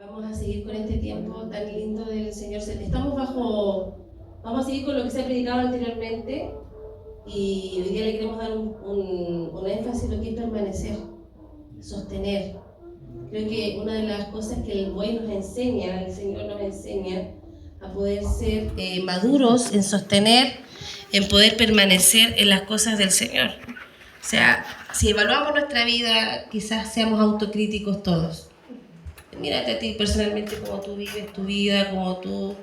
Vamos a seguir con este tiempo tan lindo del Señor. Vamos a seguir con lo que se ha predicado anteriormente y hoy día le queremos dar un énfasis en lo que es permanecer, sostener. Creo que una de las cosas que el Buey nos enseña, el Señor nos enseña a poder ser maduros en sostener, en poder permanecer en las cosas del Señor. O sea, si evaluamos nuestra vida, quizás seamos autocríticos todos. Mírate a ti personalmente, cómo tú vives tu vida, cómo tú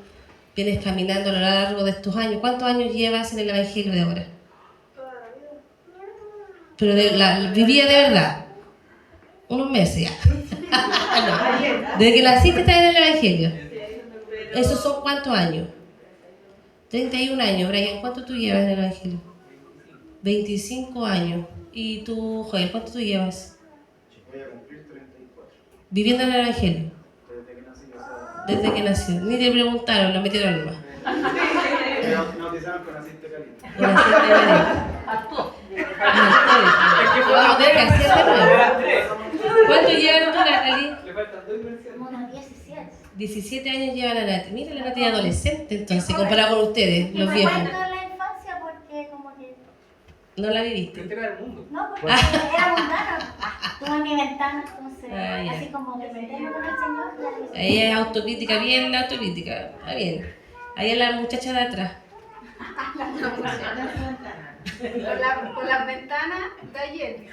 vienes caminando a lo largo de estos años. ¿Cuántos años llevas en el Evangelio de ahora? Toda la vida. Pero vivía de verdad. Unos meses ya. No. Desde que naciste estás en el Evangelio. ¿Esos son cuántos años? 31 años, Brian. ¿Cuánto tú llevas en el Evangelio? 25 años. ¿Y tú, Joel, cuánto tú llevas? Voy a cumplir 34. Viviendo en el Evangelio. Desde que nací, o sea. Desde que nació. Ni te preguntaron, lo metieron nomás. Me bautizaron con aceite caliente. Con aceite de oliva. Vamos a tener que hacer de nuevo. ¿Cuánto llevan tú, Natalie? Le faltan 2 versiones. Unos 17. 17 años lleva la Nati. Mira, la Nati es adolescente, entonces, comparado con ustedes, los Me viejos. cuento la infancia porque como que... No la viviste. Entera del mundo. No, porque era mundana. Tuve mi ventana, entonces, Ya. así como que meterme con el Señor. Ya Ella es autocrítica, bien autocrítica. Está bien. Ahí es la muchacha de atrás. Con las ventanas está lleno.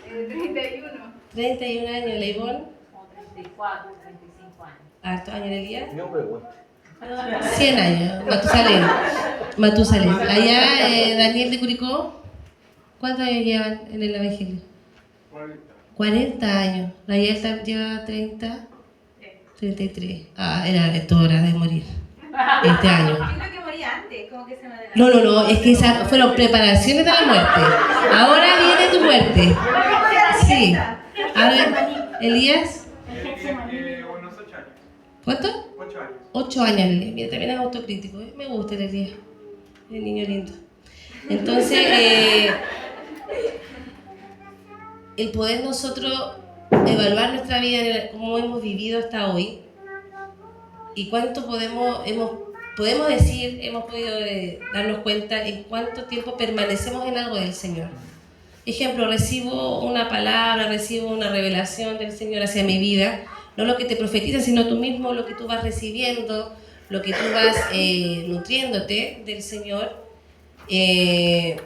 31. 31 años, Leibón. Como 34, 35 años. Hartos años, Elías. No pregunte. 100 años, Matusalén. Allá, Daniel de Curicó, ¿cuántos años llevan en el Evangelio? 40 años. La Yelta lleva 30, 33. Era hora de morir este año. Yo creo que moría antes, como que se me adelantó. No, es que esas fueron preparaciones de la muerte. Ahora viene tu muerte. Sí. A ver, Elías, Unos 8 años. ¿cuánto? 8 años. 8 años, Elías. Mira, también es autocrítico. Me gusta el Elías. El niño lindo. Entonces, el poder nosotros evaluar nuestra vida, cómo hemos vivido hasta hoy, y cuánto podemos decir, hemos podido darnos cuenta en cuánto tiempo permanecemos en algo del Señor. Ejemplo, recibo una palabra, recibo una revelación del Señor hacia mi vida, no lo que te profetiza, sino tú mismo, lo que tú vas recibiendo, lo que tú vas nutriéndote del Señor. ¿En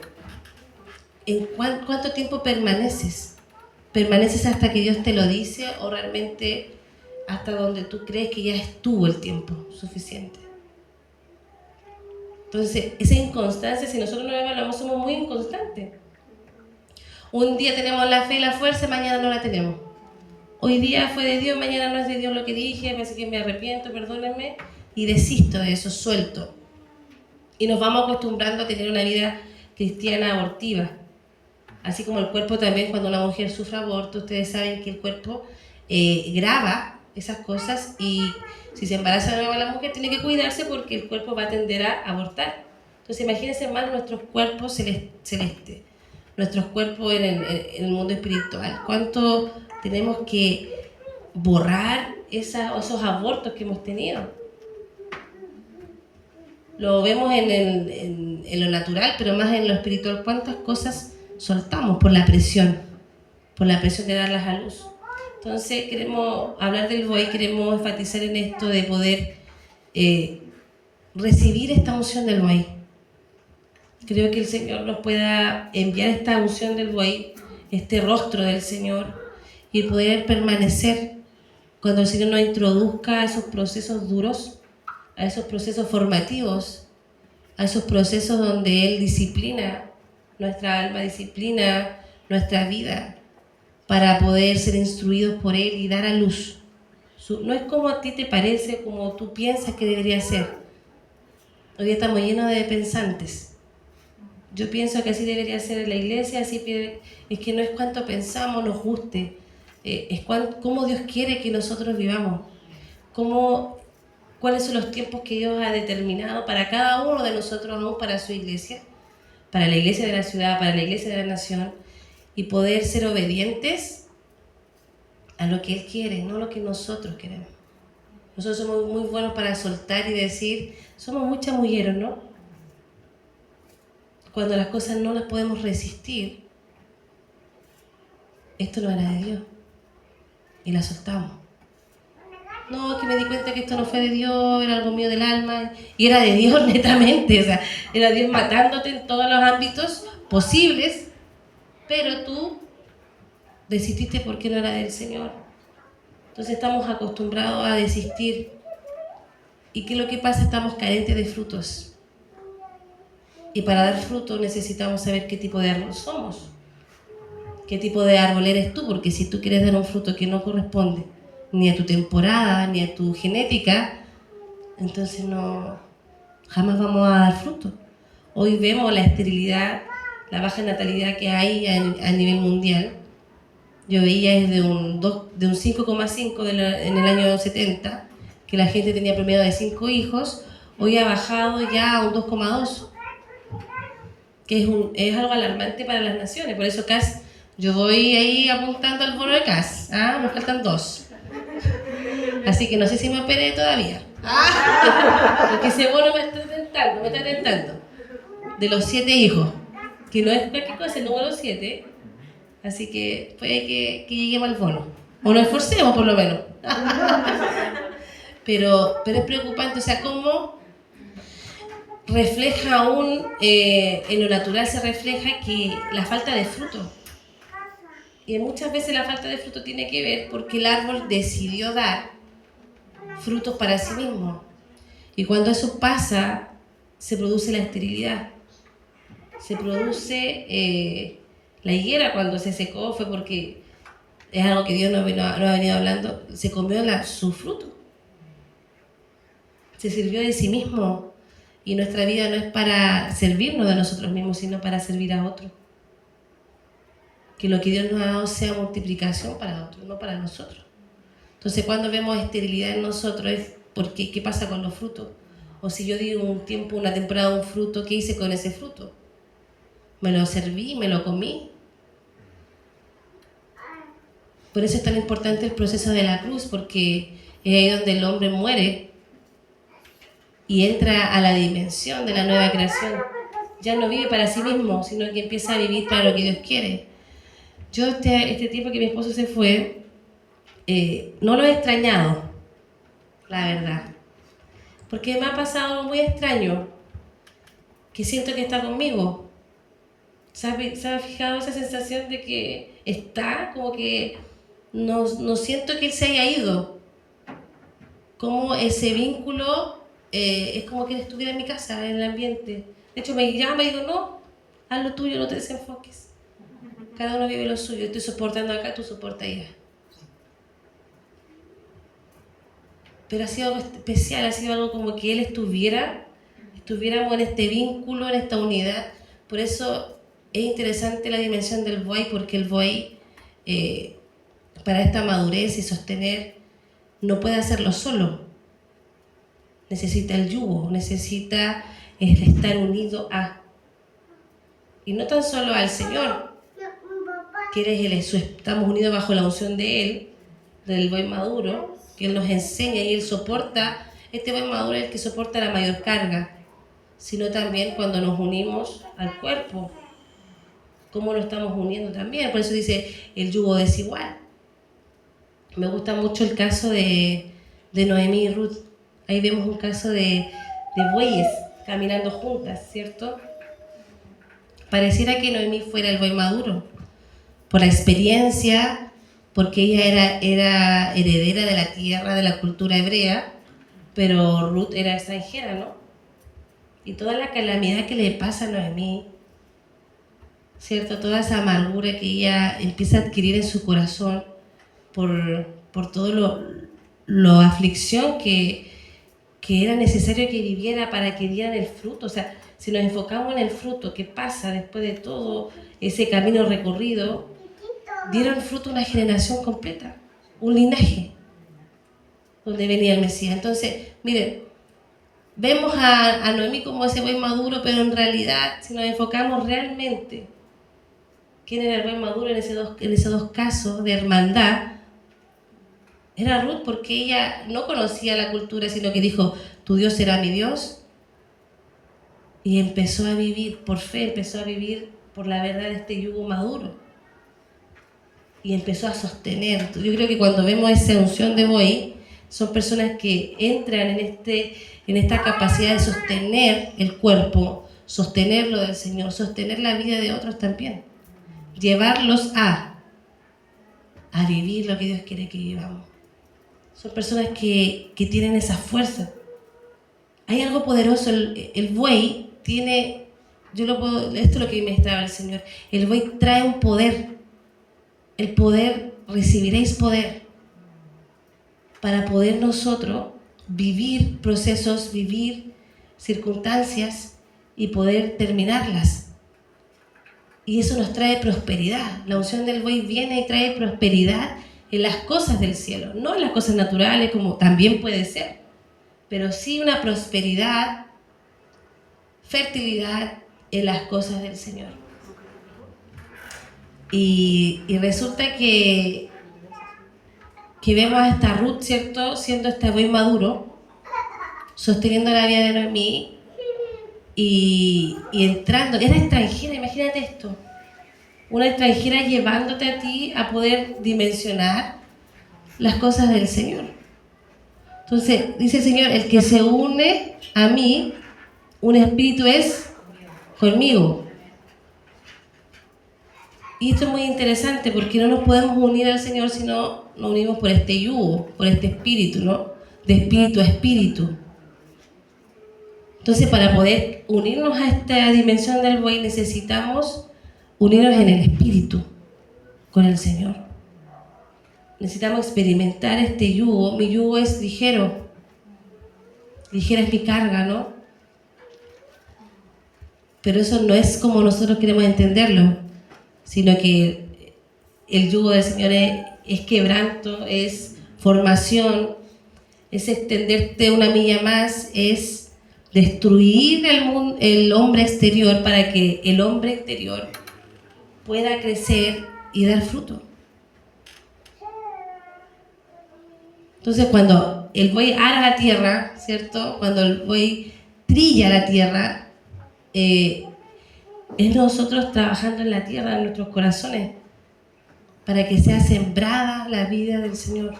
cuánto tiempo permaneces? ¿Permaneces hasta que Dios te lo dice o realmente hasta donde tú crees que ya estuvo el tiempo suficiente? Entonces, esa inconstancia, si nosotros no la evaluamos, somos muy inconstantes. Un día tenemos la fe y la fuerza, mañana no la tenemos. Hoy día fue de Dios, mañana no es de Dios lo que dije, así que me arrepiento, perdónenme, y desisto de eso, suelto. Y nos vamos acostumbrando a tener una vida cristiana abortiva. Así como el cuerpo también, cuando una mujer sufre aborto, ustedes saben que el cuerpo graba esas cosas y si se embaraza de nuevo la mujer tiene que cuidarse porque el cuerpo va a tender a abortar. Entonces imagínense más nuestros cuerpos celestes, nuestros cuerpos en el mundo espiritual. ¿Cuánto tenemos que borrar esos abortos que hemos tenido? Lo vemos en lo natural, pero más en lo espiritual. ¿Cuántas cosas soltamos por la presión de darlas a luz? Entonces queremos hablar del Buey, queremos enfatizar en esto de poder recibir esta unción del Buey. Creo que el Señor nos pueda enviar esta unción del Buey, este rostro del Señor, y poder permanecer cuando el Señor nos introduzca a esos procesos duros, a esos procesos formativos, a esos procesos donde Él disciplina nuestra alma, disciplina nuestra vida para poder ser instruidos por Él y dar a luz. No es como a ti te parece, como tú piensas que debería ser. Hoy día estamos llenos de pensantes. Yo pienso que así debería ser la iglesia, es que no es cuánto pensamos, nos guste, es cómo Dios quiere que nosotros vivamos, cuáles son los tiempos que Dios ha determinado para cada uno de nosotros, aún para su iglesia, para la iglesia de la ciudad, para la iglesia de la nación, y poder ser obedientes a lo que Él quiere, no lo que nosotros queremos. Nosotros somos muy buenos para soltar y decir, somos muy chamulleros, ¿no? Cuando las cosas no las podemos resistir, esto no era de Dios, y la soltamos. No, que me di cuenta que esto no fue de Dios, era algo mío del alma, y era de Dios netamente, o sea, era Dios matándote en todos los ámbitos posibles, pero tú desististe porque no era del Señor. Entonces estamos acostumbrados a desistir. ¿Y qué es lo que pasa? Estamos carentes de frutos. Y para dar fruto necesitamos saber qué tipo de árbol somos. ¿Qué tipo de árbol eres tú? Porque si tú quieres dar un fruto que no corresponde ni a tu temporada, ni a tu genética, entonces jamás vamos a dar fruto. Hoy vemos la esterilidad, la baja natalidad que hay a nivel mundial. Yo veía desde un 5,5 en el año 70, que la gente tenía promedio de 5 hijos, hoy ha bajado ya a un 2,2, que es algo alarmante para las naciones. Por eso CAS, yo voy ahí apuntando al bono de CAS, me faltan 2. Así que no sé si me operé todavía. Porque ese bono me está tentando. De los 7 hijos, que no es cualquier cosa, el número 7. Así que puede que lleguemos al bono. O nos esforcemos por lo menos. Pero es preocupante, o sea, cómo refleja aún, en lo natural se refleja que la falta de fruto. Y muchas veces la falta de fruto tiene que ver porque el árbol decidió dar frutos para sí mismo. Y cuando eso pasa, se produce la esterilidad. Se produce la higuera cuando se secó, fue porque es algo que Dios no ha venido hablando, se comió su fruto. Se sirvió de sí mismo. Y nuestra vida no es para servirnos de nosotros mismos, sino para servir a otros. Que lo que Dios nos ha dado sea multiplicación para otros, no para nosotros. Entonces, cuando vemos esterilidad en nosotros, es porque ¿qué pasa con los frutos? O si yo di una temporada, un fruto, ¿qué hice con ese fruto? Me lo serví, me lo comí. Por eso es tan importante el proceso de la cruz, porque es ahí donde el hombre muere y entra a la dimensión de la nueva creación. Ya no vive para sí mismo, sino que empieza a vivir para lo que Dios quiere. Yo este tiempo que mi esposo se fue, no lo he extrañado, la verdad. Porque me ha pasado algo muy extraño, que siento que está conmigo. ¿Se ha fijado esa sensación de que está, como que no siento que él se haya ido? Como ese vínculo es como que él estuviera en mi casa, en el ambiente. De hecho, me llama y digo, no, haz lo tuyo, no te desenfoques. Cada uno vive lo suyo. Estoy soportando acá, tú soportas allá. Pero ha sido algo especial, ha sido algo como que él estuviéramos en este vínculo, en esta unidad. Por eso es interesante la dimensión del buey, porque el buey, para esta madurez y sostener, no puede hacerlo solo. Necesita el yugo, necesita el estar unido a. Y no tan solo al Señor, que estamos unidos bajo la unción de Él, del buey maduro, que Él nos enseña y Él soporta. Este buey maduro es el que soporta la mayor carga, sino también cuando nos unimos al cuerpo, cómo lo estamos uniendo también. Por eso dice el yugo desigual. Me gusta mucho el caso de Noemí y Ruth. Ahí vemos un caso de bueyes caminando juntas, ¿cierto? Pareciera que Noemí fuera el buey maduro, por la experiencia, porque ella era heredera de la tierra, de la cultura hebrea, pero Ruth era extranjera, ¿no? Y toda la calamidad que le pasa a Noemí, ¿cierto? Toda esa amargura que ella empieza a adquirir en su corazón por todo lo aflicción que era necesario que viviera para que dieran el fruto. O sea, si nos enfocamos en el fruto que pasa después de todo ese camino recorrido, dieron fruto una generación completa, un linaje, donde venía el Mesías. Entonces, miren, vemos a Noemí como ese buey maduro, pero en realidad, si nos enfocamos realmente, ¿Quién era el buen maduro en esos dos casos de hermandad? Era Ruth, porque ella no conocía la cultura, sino que dijo, tu Dios será mi Dios. Y empezó a vivir por fe, empezó a vivir por la verdad de este yugo maduro. Y empezó a sostener. Yo creo que cuando vemos esa unción de Boaz, son personas que entran en esta capacidad de sostener el cuerpo, sostener lo del Señor, sostener la vida de otros también. Llevarlos a vivir lo que Dios quiere que vivamos. Son personas que tienen esa fuerza. Hay algo poderoso. El buey tiene, esto es lo que me estaba el Señor. El buey trae un poder. El poder, recibiréis poder para poder nosotros vivir procesos, vivir circunstancias y poder terminarlas. Y eso nos trae prosperidad. La unción del buey viene y trae prosperidad en las cosas del cielo, no en las cosas naturales como también puede ser, pero sí una prosperidad, fertilidad en las cosas del Señor. Y resulta que vemos a esta Ruth, ¿cierto?, siendo este buey maduro, sosteniendo la vida de Noemí y entrando. Era extranjera, imagínate esto. Una extranjera llevándote a ti a poder dimensionar las cosas del Señor. Entonces, dice el Señor, el que se une a mí, un espíritu es conmigo. Y esto es muy interesante porque no nos podemos unir al Señor si no nos unimos por este yugo, por este espíritu, ¿no? De espíritu a espíritu. Entonces, para poder unirnos a esta dimensión del buey necesitamos unirnos en el espíritu con el Señor. Necesitamos experimentar este yugo. Mi yugo es ligero. Ligera es mi carga, ¿no? Pero eso no es como nosotros queremos entenderlo, sino que el yugo del Señor es quebranto, es formación, es extenderte una milla más, es destruir el hombre exterior para que el hombre exterior pueda crecer y dar fruto. Entonces, cuando el buey ara la tierra, ¿cierto? Cuando el buey trilla la tierra, es nosotros trabajando en la tierra, en nuestros corazones, para que sea sembrada la vida del Señor,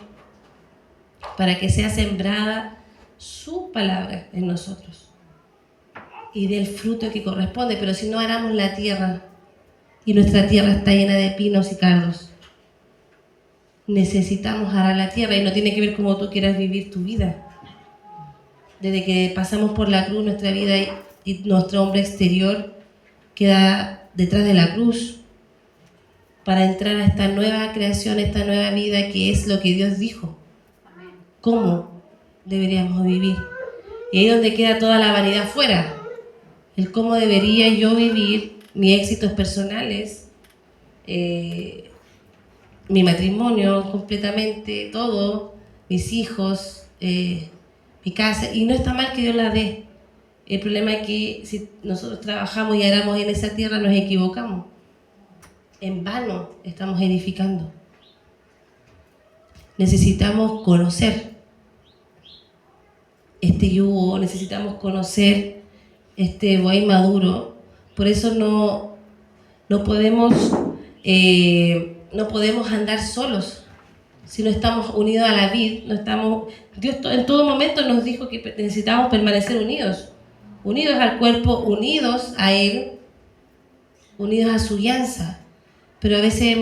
para que sea sembrada su palabra en nosotros y dé el fruto que corresponde. Pero si no aramos la tierra, y nuestra tierra está llena de pinos y cardos, necesitamos arar la tierra, y no tiene que ver cómo tú quieras vivir tu vida. Desde que pasamos por la cruz, nuestra vida y nuestro hombre exterior queda detrás de la cruz para entrar a esta nueva creación, esta nueva vida que es lo que Dios dijo. ¿Cómo deberíamos vivir? Y ahí es donde queda toda la vanidad fuera. El cómo debería yo vivir mis éxitos personales, mi matrimonio completamente, todo, mis hijos, mi casa. Y no está mal que Dios la dé. El problema es que si nosotros trabajamos y aramos en esa tierra, nos equivocamos. En vano estamos edificando. Necesitamos conocer este yugo, necesitamos conocer este buey maduro. Por eso no podemos andar solos si no estamos unidos a la vid. Dios en todo momento nos dijo que necesitamos permanecer unidos al cuerpo, unidos a Él, unidos a su alianza. Pero a veces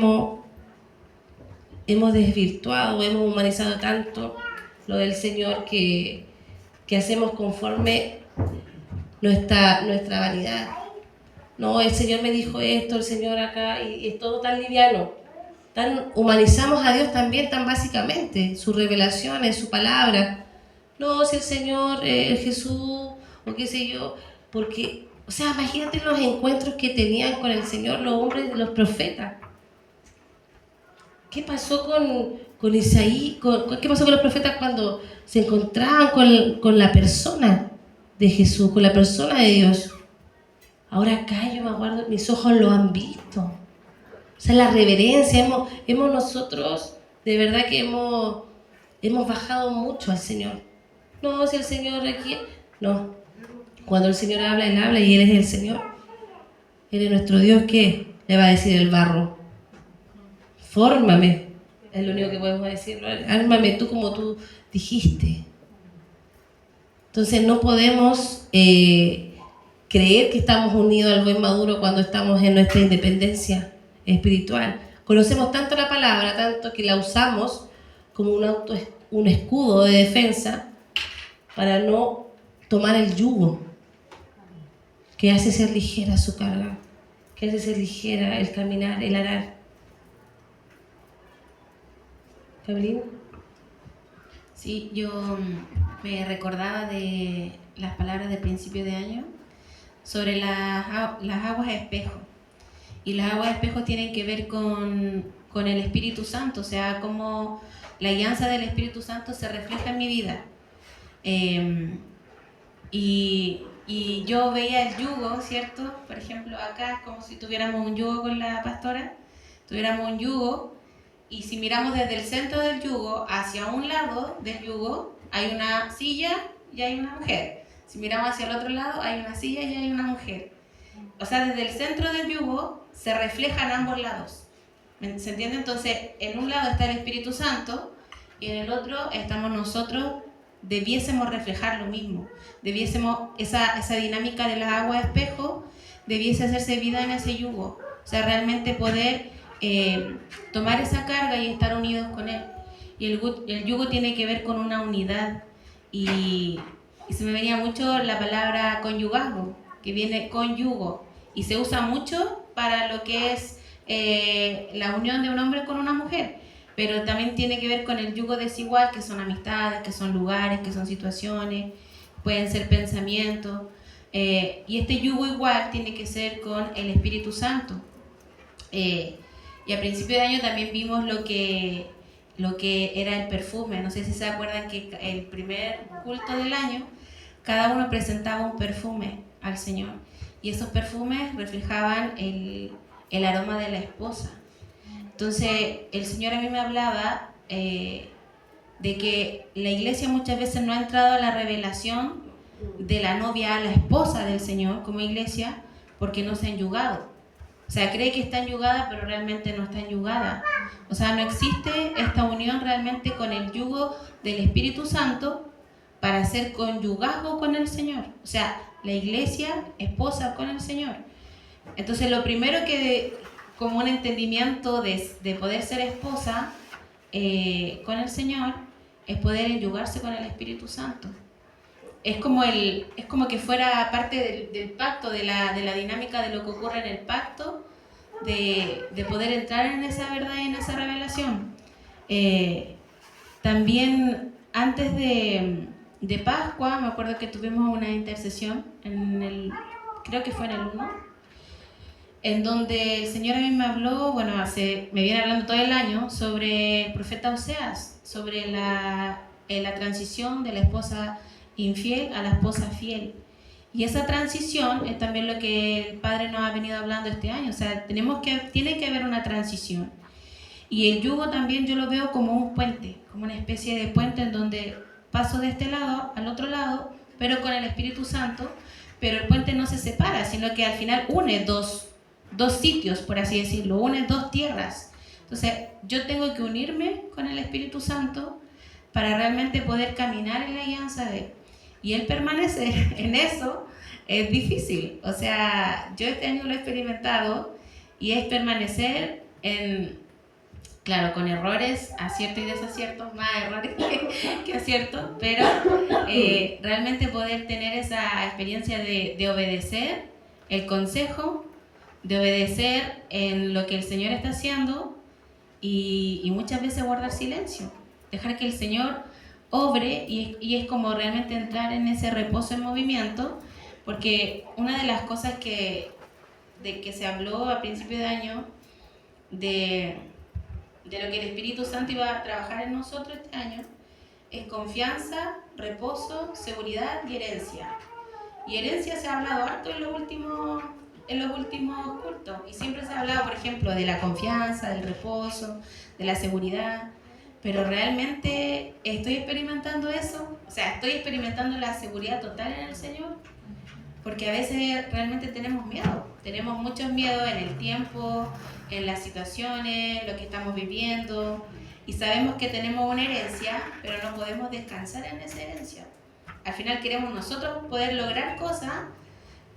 hemos desvirtuado, hemos humanizado tanto lo del Señor que hacemos conforme nuestra vanidad. No, el Señor me dijo esto, el Señor acá, y es todo tan liviano. Humanizamos a Dios también tan básicamente, sus revelaciones, su palabra. No, si el Señor, Jesús, o qué sé yo, porque, o sea, imagínate los encuentros que tenían con el Señor los hombres, los profetas. ¿Qué pasó con Isaí? ¿Qué pasó con los profetas cuando se encontraban con la persona de Jesús, con la persona de Dios? Ahora acá yo me aguardo, mis ojos lo han visto. O sea, la reverencia, hemos nosotros, de verdad que hemos bajado mucho al Señor. No, si el Señor requiere, no. Cuando el Señor habla, Él habla y Él es el Señor. Él es nuestro Dios, ¿qué? Le va a decir el barro. Fórmame. Es lo único que podemos decir. Ármame tú como tú dijiste. Entonces no podemos creer que estamos unidos al buen maduro cuando estamos en nuestra independencia espiritual. Conocemos tanto la palabra, tanto que la usamos como un escudo de defensa para no tomar el yugo que hace ser ligera su carga, que hace ser ligera el caminar, el arar. ¿Gabriel? Sí, yo me recordaba de las palabras del principio de año sobre las aguas espejo. Y las aguas espejo tienen que ver con el Espíritu Santo, o sea, cómo la guianza del Espíritu Santo se refleja en mi vida. Y yo veía el yugo, ¿cierto? Por ejemplo, acá es como si tuviéramos un yugo con la pastora, tuviéramos un yugo, y si miramos desde el centro del yugo hacia un lado del yugo, hay una silla y hay una mujer. Si miramos hacia el otro lado, hay una silla y hay una mujer. O sea, desde el centro del yugo se reflejan ambos lados. ¿Se entiende? Entonces, en un lado está el Espíritu Santo y en el otro estamos nosotros. Debiésemos reflejar lo mismo. Debiésemos, esa dinámica de las aguas espejo, debiese hacerse vida en ese yugo. O sea, realmente poder tomar esa carga y estar unidos con Él. Y el yugo tiene que ver con una unidad. Y se me venía mucho la palabra conyugazgo, que viene con yugo. Y se usa mucho para lo que es la unión de un hombre con una mujer. Pero también tiene que ver con el yugo desigual, que son amistades, que son lugares, que son situaciones, pueden ser pensamientos. Y este yugo igual tiene que ser con el Espíritu Santo. Y a principio de año también vimos lo que era el perfume. No sé si se acuerdan que el primer culto del año, cada uno presentaba un perfume al Señor. Y esos perfumes reflejaban el aroma de la esposa. Entonces, el Señor a mí me hablaba de que la iglesia muchas veces no ha entrado a la revelación de la novia a la esposa del Señor como iglesia porque no se ha enyugado. O sea, cree que está enyugada, pero realmente no está enyugada. O sea, no existe esta unión realmente con el yugo del Espíritu Santo para ser conyugazgo con el Señor. O sea, la iglesia esposa con el Señor. Entonces, lo primero que, como un entendimiento de poder ser esposa con el Señor, es poder enyugarse con el Espíritu Santo. Es como que fuera parte del pacto, de la dinámica de lo que ocurre en el pacto, de poder entrar en esa verdad y en esa revelación. También antes de Pascua, me acuerdo que tuvimos una intercesión, creo que fue en el 1, en donde el Señor a mí me habló, me viene hablando todo el año, sobre el profeta Oseas, sobre la transición de la esposa infiel a la esposa fiel. Y esa transición es también lo que el Padre nos ha venido hablando este año. O sea, tiene que haber una transición. Y el yugo también yo lo veo como un puente, como una especie de puente en donde paso de este lado al otro lado, pero con el Espíritu Santo, pero el puente no se separa, sino que al final une dos sitios, por así decirlo, une dos tierras. Entonces, yo tengo que unirme con el Espíritu Santo para realmente poder caminar en la guianza de Él. Y el permanecer en eso es difícil. O sea, yo este año lo he experimentado y es permanecer claro, con errores, aciertos y desaciertos, más errores que aciertos, pero realmente poder tener esa experiencia de obedecer el consejo, de obedecer en lo que el Señor está haciendo y muchas veces guardar silencio, dejar que el Señor obre y es como realmente entrar en ese reposo en movimiento, porque una de las cosas de que se habló a principio de año de lo que el Espíritu Santo iba a trabajar en nosotros este año es confianza, reposo, seguridad y herencia. Y herencia se ha hablado harto en los últimos en los últimos cultos y siempre se ha hablado, por ejemplo, de la confianza, del reposo, de la seguridad, pero realmente estoy experimentando eso, o sea, estoy experimentando la seguridad total en el Señor, porque a veces realmente tenemos muchos miedos en el tiempo, en las situaciones, lo que estamos viviendo, y sabemos que tenemos una herencia, pero no podemos descansar en esa herencia. Al final queremos nosotros poder lograr cosas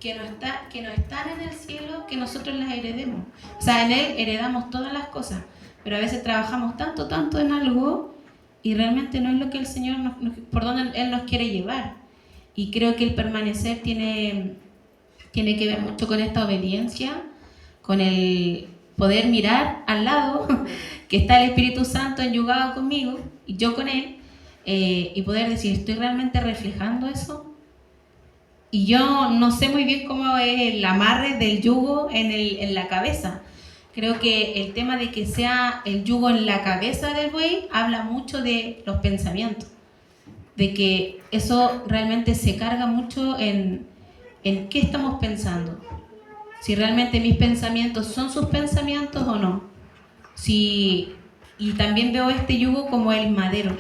que no están en el cielo, que nosotros las heredemos. O sea, en Él heredamos todas las cosas, pero a veces trabajamos tanto en algo y realmente no es lo que el Señor, por donde Él nos quiere llevar. Y creo que el permanecer tiene que ver mucho con esta obediencia, con el poder mirar al lado, que está el Espíritu Santo enyugado conmigo y yo con Él, y poder decir, ¿estoy realmente reflejando eso? Y yo no sé muy bien cómo es el amarre del yugo en la cabeza. Creo que el tema de que sea el yugo en la cabeza del buey habla mucho de los pensamientos, de que eso realmente se carga mucho en qué estamos pensando. Si realmente mis pensamientos son sus pensamientos o no. Y también veo este yugo como el madero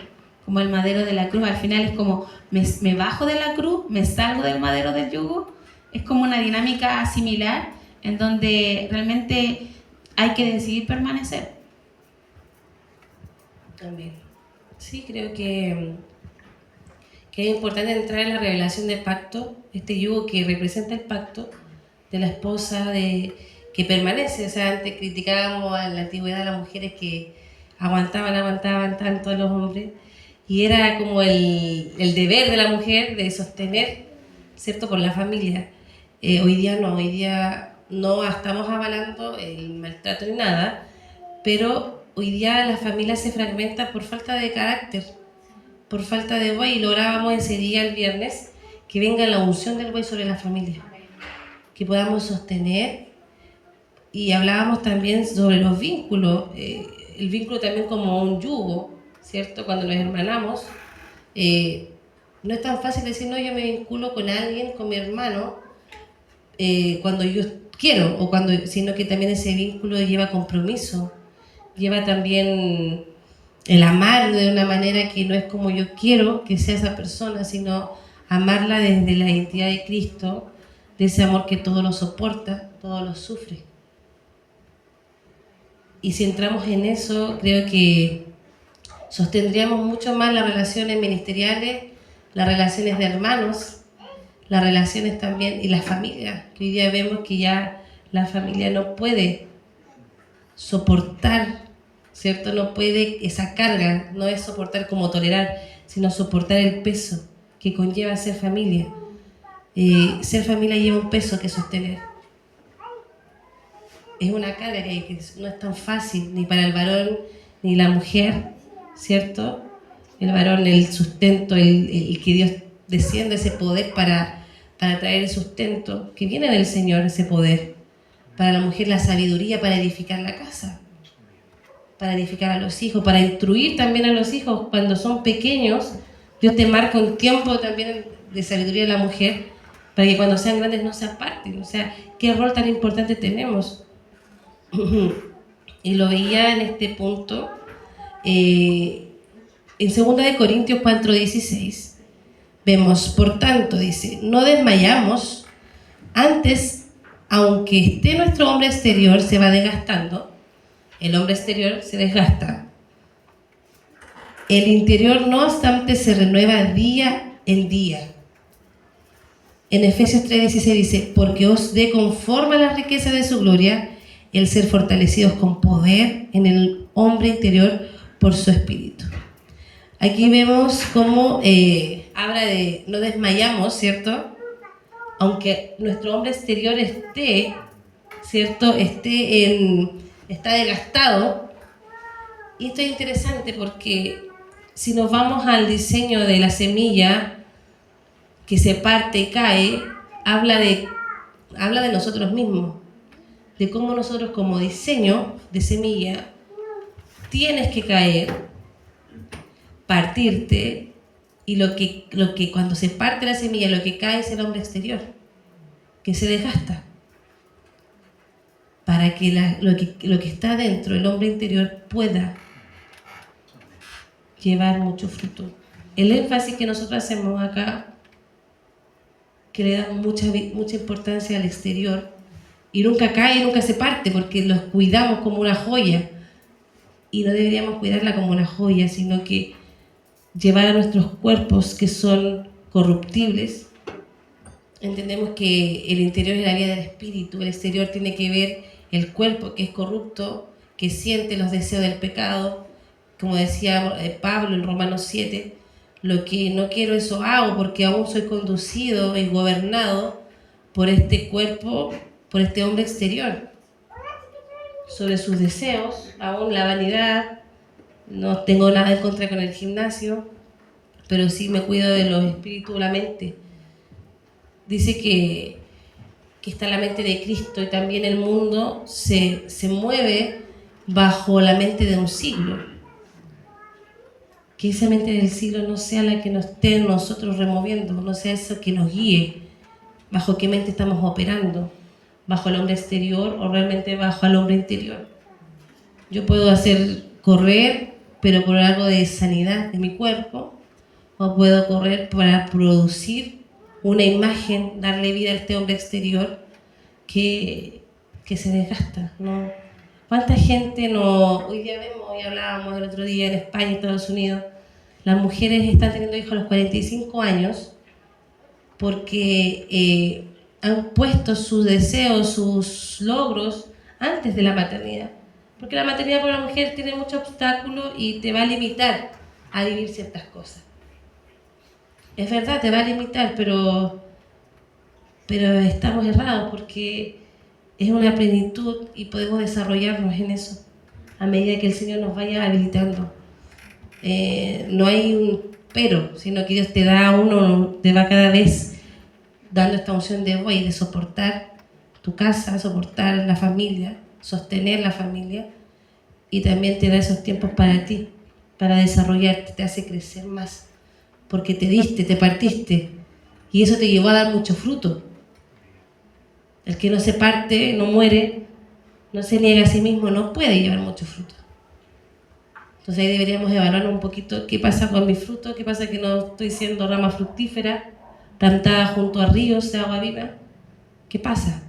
de la cruz. Al final es como me bajo de la cruz, me salgo del madero del yugo. Es como una dinámica similar en donde realmente hay que decidir permanecer. También. Sí, creo que es importante entrar en la revelación del pacto, este yugo que representa el pacto de la esposa que permanece. O sea, antes criticábamos en la antigüedad a las mujeres que aguantaban tanto a los hombres, y era como el deber de la mujer de sostener, ¿cierto?, por la familia. Hoy día no estamos avalando el maltrato ni nada, pero hoy día la familia se fragmenta por falta de carácter, por falta de buey, y lográbamos ese día, el viernes, que venga la unción del buey sobre la familia, que podamos sostener. Y hablábamos también sobre los vínculos, el vínculo también como un yugo, ¿cierto? Cuando nos hermanamos, no es tan fácil decir, no, yo me vinculo con alguien, con mi hermano, cuando yo quiero, sino que también ese vínculo lleva compromiso, lleva también el amar de una manera que no es como yo quiero que sea esa persona, sino amarla desde la identidad de Cristo, de ese amor que todo lo soporta, todo lo sufre. Y si entramos en eso, creo que sostendríamos mucho más las relaciones ministeriales, las relaciones de hermanos, las relaciones también, y las familias, que hoy día vemos que ya la familia no puede soportar, ¿cierto? No puede esa carga, no es soportar como tolerar, sino soportar el peso que conlleva ser familia. Ser familia lleva un peso que sostener. Es una carga que no es tan fácil, ni para el varón ni la mujer, ¿cierto? El varón, el sustento, el que Dios desciende ese poder para traer el sustento, que viene del Señor, ese poder. Para la mujer la sabiduría para edificar la casa, para edificar a los hijos, para instruir también a los hijos cuando son pequeños. Dios te marca un tiempo también de sabiduría de la mujer para que cuando sean grandes no se aparten. O sea, qué rol tan importante tenemos. Y lo veía en este punto, en 2 de Corintios 4:16, vemos, por tanto, dice, no desmayamos, antes, aunque esté nuestro hombre exterior se va desgastando, el hombre exterior se desgasta, el interior no obstante se renueva día en día. En Efesios 3:16 dice, porque os dé conforme a la riqueza de su gloria el ser fortalecidos con poder en el hombre interior por su espíritu. Aquí vemos cómo habla de no desmayamos, ¿cierto? Aunque nuestro hombre exterior esté, ¿cierto? Está desgastado. Y esto es interesante porque si nos vamos al diseño de la semilla que se parte y cae, habla de nosotros mismos, de cómo nosotros como diseño de semilla tienes que caer, partirte, y lo que cuando se parte la semilla, lo que cae es el hombre exterior, que se desgasta. para que lo que está dentro, el hombre interior, pueda llevar mucho fruto. El énfasis que nosotros hacemos acá, que le damos mucha importancia al exterior, y nunca cae, nunca se parte, porque los cuidamos como una joya, y no deberíamos cuidarla como una joya, sino que llevar a nuestros cuerpos que son corruptibles. Entendemos que el interior es la vida del espíritu, el exterior tiene que ver el cuerpo que es corrupto, que siente los deseos del pecado, como decía Pablo en Romanos 7, lo que no quiero eso hago porque aún soy conducido y gobernado por este cuerpo, por este hombre exterior, sobre sus deseos, aún la vanidad. No tengo nada en contra con el gimnasio, pero sí me cuido de los espíritus, la mente. Dice que está la mente de Cristo, y también el mundo se mueve bajo la mente de un siglo. Que esa mente del siglo no sea la que nos esté nosotros removiendo, no sea eso que nos guíe. ¿Bajo qué mente estamos operando? ¿Bajo el hombre exterior o realmente bajo el hombre interior? Yo puedo correr, pero por algo de sanidad de mi cuerpo, o puedo correr para producir una imagen, darle vida a este hombre exterior que se desgasta, ¿no? ¿Cuánta gente no? Hoy hablábamos el otro día en España y Estados Unidos, las mujeres están teniendo hijos a los 45 años porque han puesto sus deseos, sus logros antes de la maternidad. Porque la maternidad para la mujer tiene muchos obstáculos y te va a limitar a vivir ciertas cosas. Es verdad, te va a limitar, pero estamos errados porque es una plenitud y podemos desarrollarnos en eso a medida que el Señor nos vaya habilitando. No hay un pero, sino que Dios te va cada vez dando esta unción de hoy, de soportar tu casa, soportar la familia, sostener la familia, y también te da esos tiempos para ti, para desarrollarte, te hace crecer más, porque te diste, te partiste, y eso te llevó a dar mucho fruto. El que no se parte, no muere, no se niega a sí mismo, no puede llevar mucho fruto. Entonces ahí deberíamos evaluar un poquito qué pasa con mi fruto, qué pasa que no estoy siendo rama fructífera, plantada junto a ríos de agua viva. ¿Qué pasa?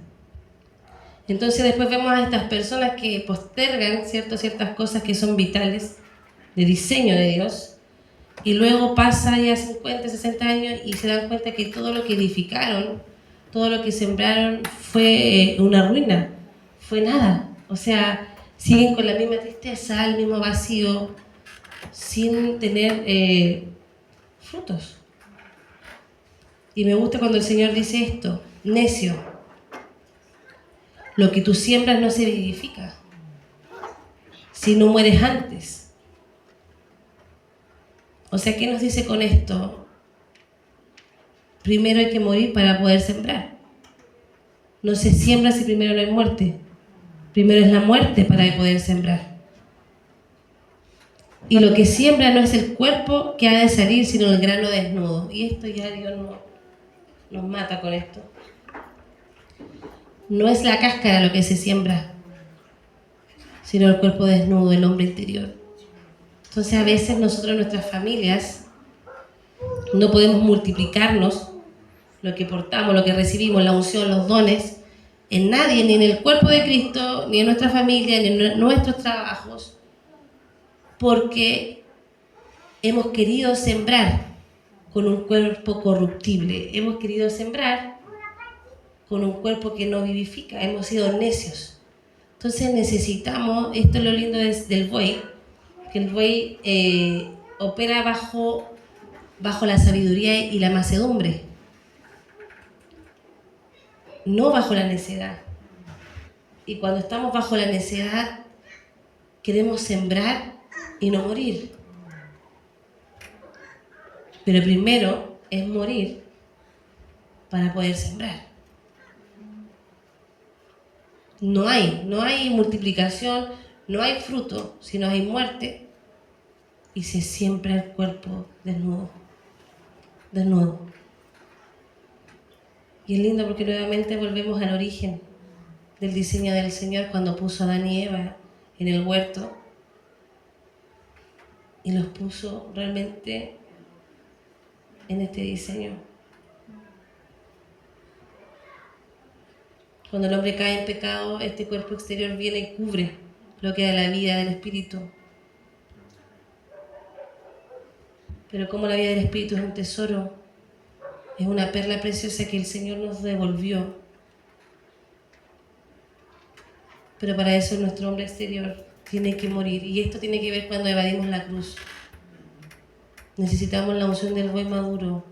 Entonces después vemos a estas personas que postergan ciertas cosas que son vitales, de diseño de Dios, y luego pasa ya 50, 60 años y se dan cuenta que todo lo que edificaron, todo lo que sembraron fue una ruina, fue nada. O sea, siguen con la misma tristeza, el mismo vacío, sin tener frutos. Y me gusta cuando el Señor dice esto: necio, lo que tú siembras no se vivifica si no mueres antes. O sea, ¿qué nos dice con esto? Primero hay que morir para poder sembrar. No se siembra si primero no hay muerte. Primero es la muerte para poder sembrar. Y lo que siembra no es el cuerpo que ha de salir, sino el grano desnudo. Y esto ya Dios nos mata con esto. No es la cáscara lo que se siembra, sino el cuerpo desnudo, el hombre interior. Entonces a veces nosotros en nuestras familias no podemos multiplicarnos lo que portamos, lo que recibimos, la unción, los dones, en nadie, ni en el cuerpo de Cristo, ni en nuestra familia, ni en nuestros trabajos, porque hemos querido sembrar con un cuerpo corruptible, hemos querido sembrar con un cuerpo que no vivifica, hemos sido necios. Entonces necesitamos, esto es lo lindo del buey, que el buey opera bajo la sabiduría y la mansedumbre, no bajo la necedad. Y cuando estamos bajo la necedad, queremos sembrar y no morir. Pero primero es morir para poder sembrar. No hay multiplicación, no hay fruto, sino hay muerte, y se siembra el cuerpo desnudo. Y es lindo porque nuevamente volvemos al origen del diseño del Señor cuando puso a Adán y Eva en el huerto y los puso realmente en este diseño. Cuando el hombre cae en pecado, este cuerpo exterior viene y cubre lo que da la vida del espíritu. Pero como la vida del espíritu es un tesoro, es una perla preciosa que el Señor nos devolvió. Pero para eso nuestro hombre exterior tiene que morir. Y esto tiene que ver cuando evadimos la cruz. Necesitamos la unción del buey maduro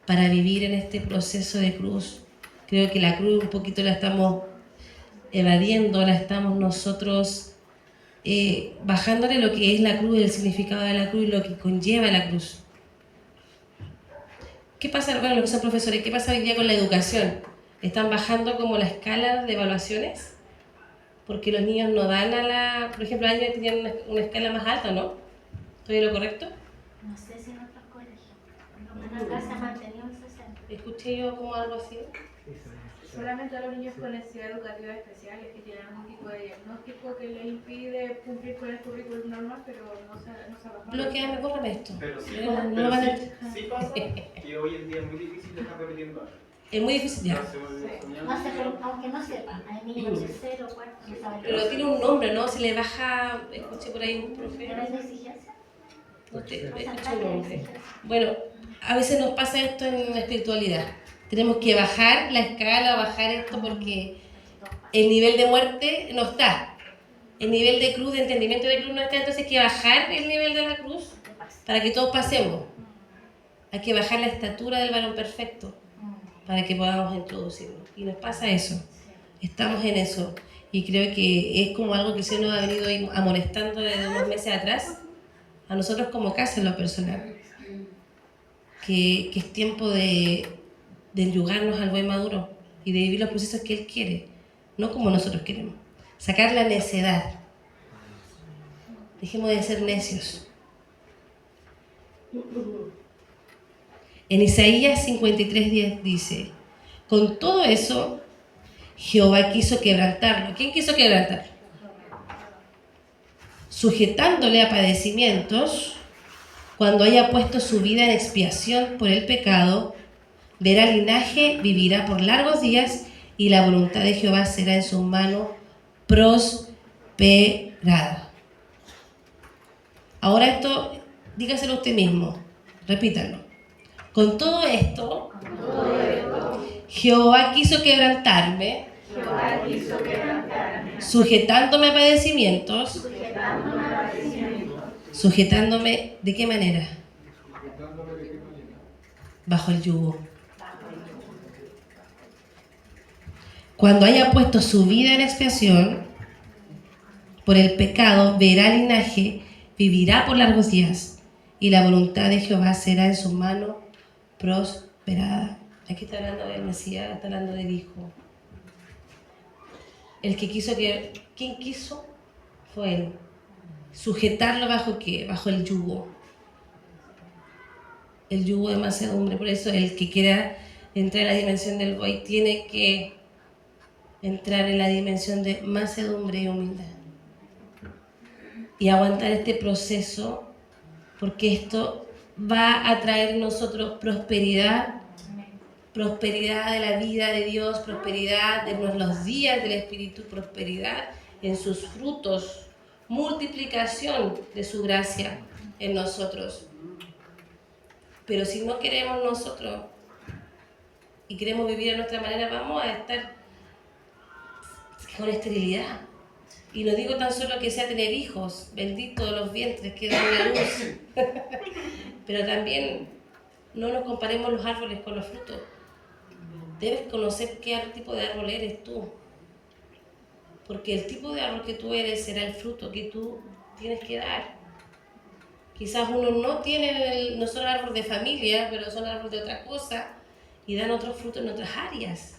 para vivir en este proceso de cruz. Creo que la cruz un poquito la estamos evadiendo, la estamos nosotros bajándole lo que es la cruz, el significado de la cruz y lo que conlleva la cruz. ¿Qué pasa, bueno, lo que son profesores, qué pasa hoy día con la educación? ¿Están bajando como la escala de evaluaciones? Porque los niños no dan a la... Por ejemplo, años tenían una escala más alta, ¿no? ¿Estoy en lo correcto? No sé si en otros colegios. En acá se ha mantenido un 60. Escuché yo como algo así. Solamente a los niños con necesidades educativas especiales que tienen algún tipo de diagnóstico que les impide cumplir con el currículum normal, pero no se ha bajado. Bloqueame, bórrame esto. Pero sí, No, no pero lo van a... sí pasa que hoy en día es muy difícil estar repitiendo algo. Es muy difícil ya. No sé, pero aunque no sepa, hay niños de 0, 4, no saben. Pero tiene un nombre, ¿no? Se le baja... Escuché por ahí un profe. ¿Pero es de exigencia? No te No escuché saben un de nombre. exigencia. Bueno, a veces nos pasa esto en la espiritualidad. Tenemos que bajar la escala, bajar esto porque el nivel de muerte no está. El nivel de cruz, de entendimiento de cruz no está, entonces hay que bajar el nivel de la cruz para que todos pasemos. Hay que bajar la estatura del varón perfecto para que podamos introducirnos. Y nos pasa eso. Estamos en eso. Y creo que es como algo que se nos ha venido amonestando desde unos meses atrás, a nosotros como casa en lo personal. Que es tiempo de enyugarnos al buen maduro y de vivir los procesos que Él quiere, no como nosotros queremos. Sacar la necedad. Dejemos de ser necios. En Isaías 53:10 dice: con todo eso, Jehová quiso quebrantarlo. ¿Quién quiso quebrantarlo? Sujetándole a padecimientos, cuando haya puesto su vida en expiación por el pecado, verá linaje, vivirá por largos días, y la voluntad de Jehová será en su mano prosperada. Ahora esto, dígaselo usted mismo, repítalo. Con todo esto, Jehová quiso quebrantarme, sujetándome a padecimientos, sujetándome ¿de qué manera? Bajo el yugo. Cuando haya puesto su vida en expiación por el pecado, verá linaje, vivirá por largos días, y la voluntad de Jehová será en su mano prosperada. Aquí está hablando del Mesías, está hablando del Hijo. El que quiso que... ¿Quién quiso? Fue Él. ¿Sujetarlo bajo qué? Bajo el yugo. El yugo de mansedumbre. Por eso el que quiera entrar en la dimensión del buey tiene que entrar en la dimensión de mansedumbre y humildad. Y aguantar este proceso, porque esto va a traer en nosotros prosperidad, prosperidad de la vida de Dios, prosperidad de los días del Espíritu, prosperidad en sus frutos, multiplicación de su gracia en nosotros. Pero si no queremos nosotros y queremos vivir a nuestra manera, vamos a estar con esterilidad. Y no digo tan solo que sea tener hijos, benditos los vientres que dan la luz, pero también no nos comparemos los árboles con los frutos. Debes conocer qué tipo de árbol eres tú, porque el tipo de árbol que tú eres será el fruto que tú tienes que dar. Quizás uno no son árboles de familia, pero son árboles de otra cosa y dan otros frutos en otras áreas.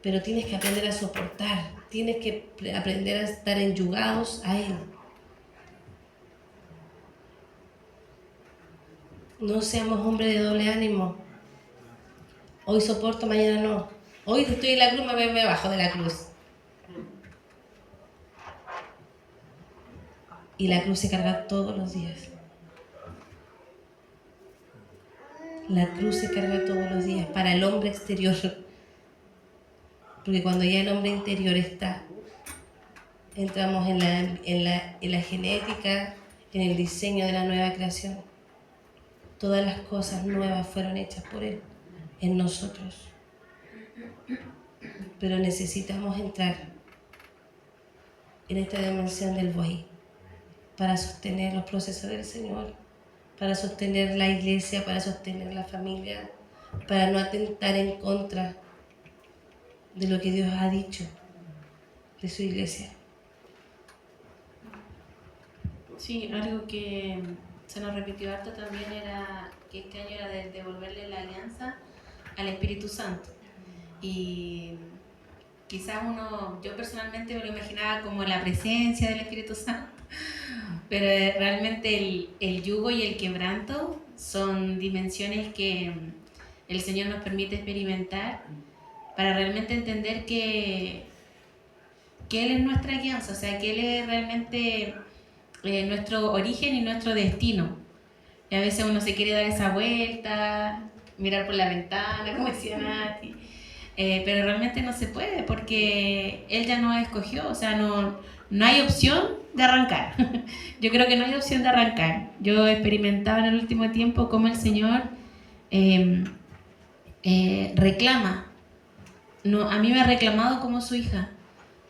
Pero tienes que aprender a soportar, tienes que aprender a estar enyugados a Él. No seamos hombres de doble ánimo. Hoy soporto, mañana no. Hoy estoy en la cruz, me bajo de la cruz. Y la cruz se carga todos los días. La cruz se carga todos los días para el hombre exterior. Porque cuando ya el hombre interior está, entramos en la genética, en el diseño de la nueva creación. Todas las cosas nuevas fueron hechas por Él, en nosotros. Pero necesitamos entrar en esta dimensión del buey para sostener los procesos del Señor, para sostener la iglesia, para sostener la familia, para no atentar en contra de lo que Dios ha dicho de su iglesia. Sí, algo que se nos repitió harto también era que este año era de devolverle la alianza al Espíritu Santo. Y quizás yo personalmente me lo imaginaba como la presencia del Espíritu Santo, pero realmente el yugo y el quebranto son dimensiones que el Señor nos permite experimentar para realmente entender que Él es nuestra guianza, o sea, que Él es realmente nuestro origen y nuestro destino. Y a veces uno se quiere dar esa vuelta, mirar por la ventana, como decía Nati, pero realmente no se puede porque Él ya nos escogió, o sea, no hay opción de arrancar. Yo creo que no hay opción de arrancar. Yo experimentaba en el último tiempo cómo el Señor reclama. No, a mí me ha reclamado como su hija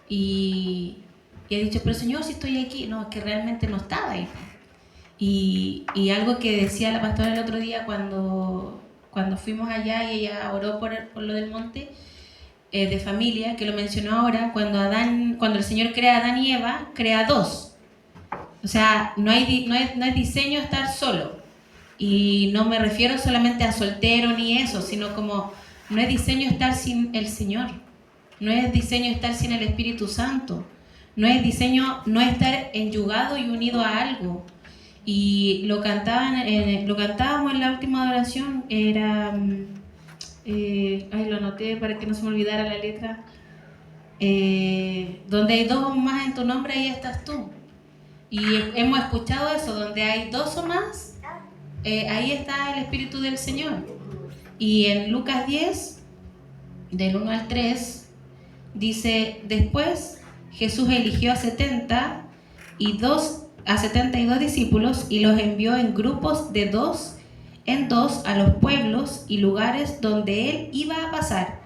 y he dicho, pero Señor, si estoy aquí, no, es que realmente no estaba ahí. Y algo que decía la pastora el otro día cuando fuimos allá y ella oró por lo del monte de familia, que lo mencionó ahora, cuando el Señor crea a Adán y Eva, crea dos. O sea, no es diseño estar solo. Y no me refiero solamente a soltero ni eso, sino como no es diseño estar sin el Señor. No es diseño estar sin el Espíritu Santo. No es diseño no estar enyugado y unido a algo. Y lo cantábamos en la última adoración, era, lo anoté para que no se me olvidara la letra, donde hay dos o más en tu nombre, ahí estás tú. Y hemos escuchado eso, donde hay dos o más, ahí está el Espíritu del Señor. Y en Lucas 10, del 1 al 3, dice, después Jesús eligió a 72 discípulos y los envió en grupos de 2 en 2 a los pueblos y lugares donde Él iba a pasar.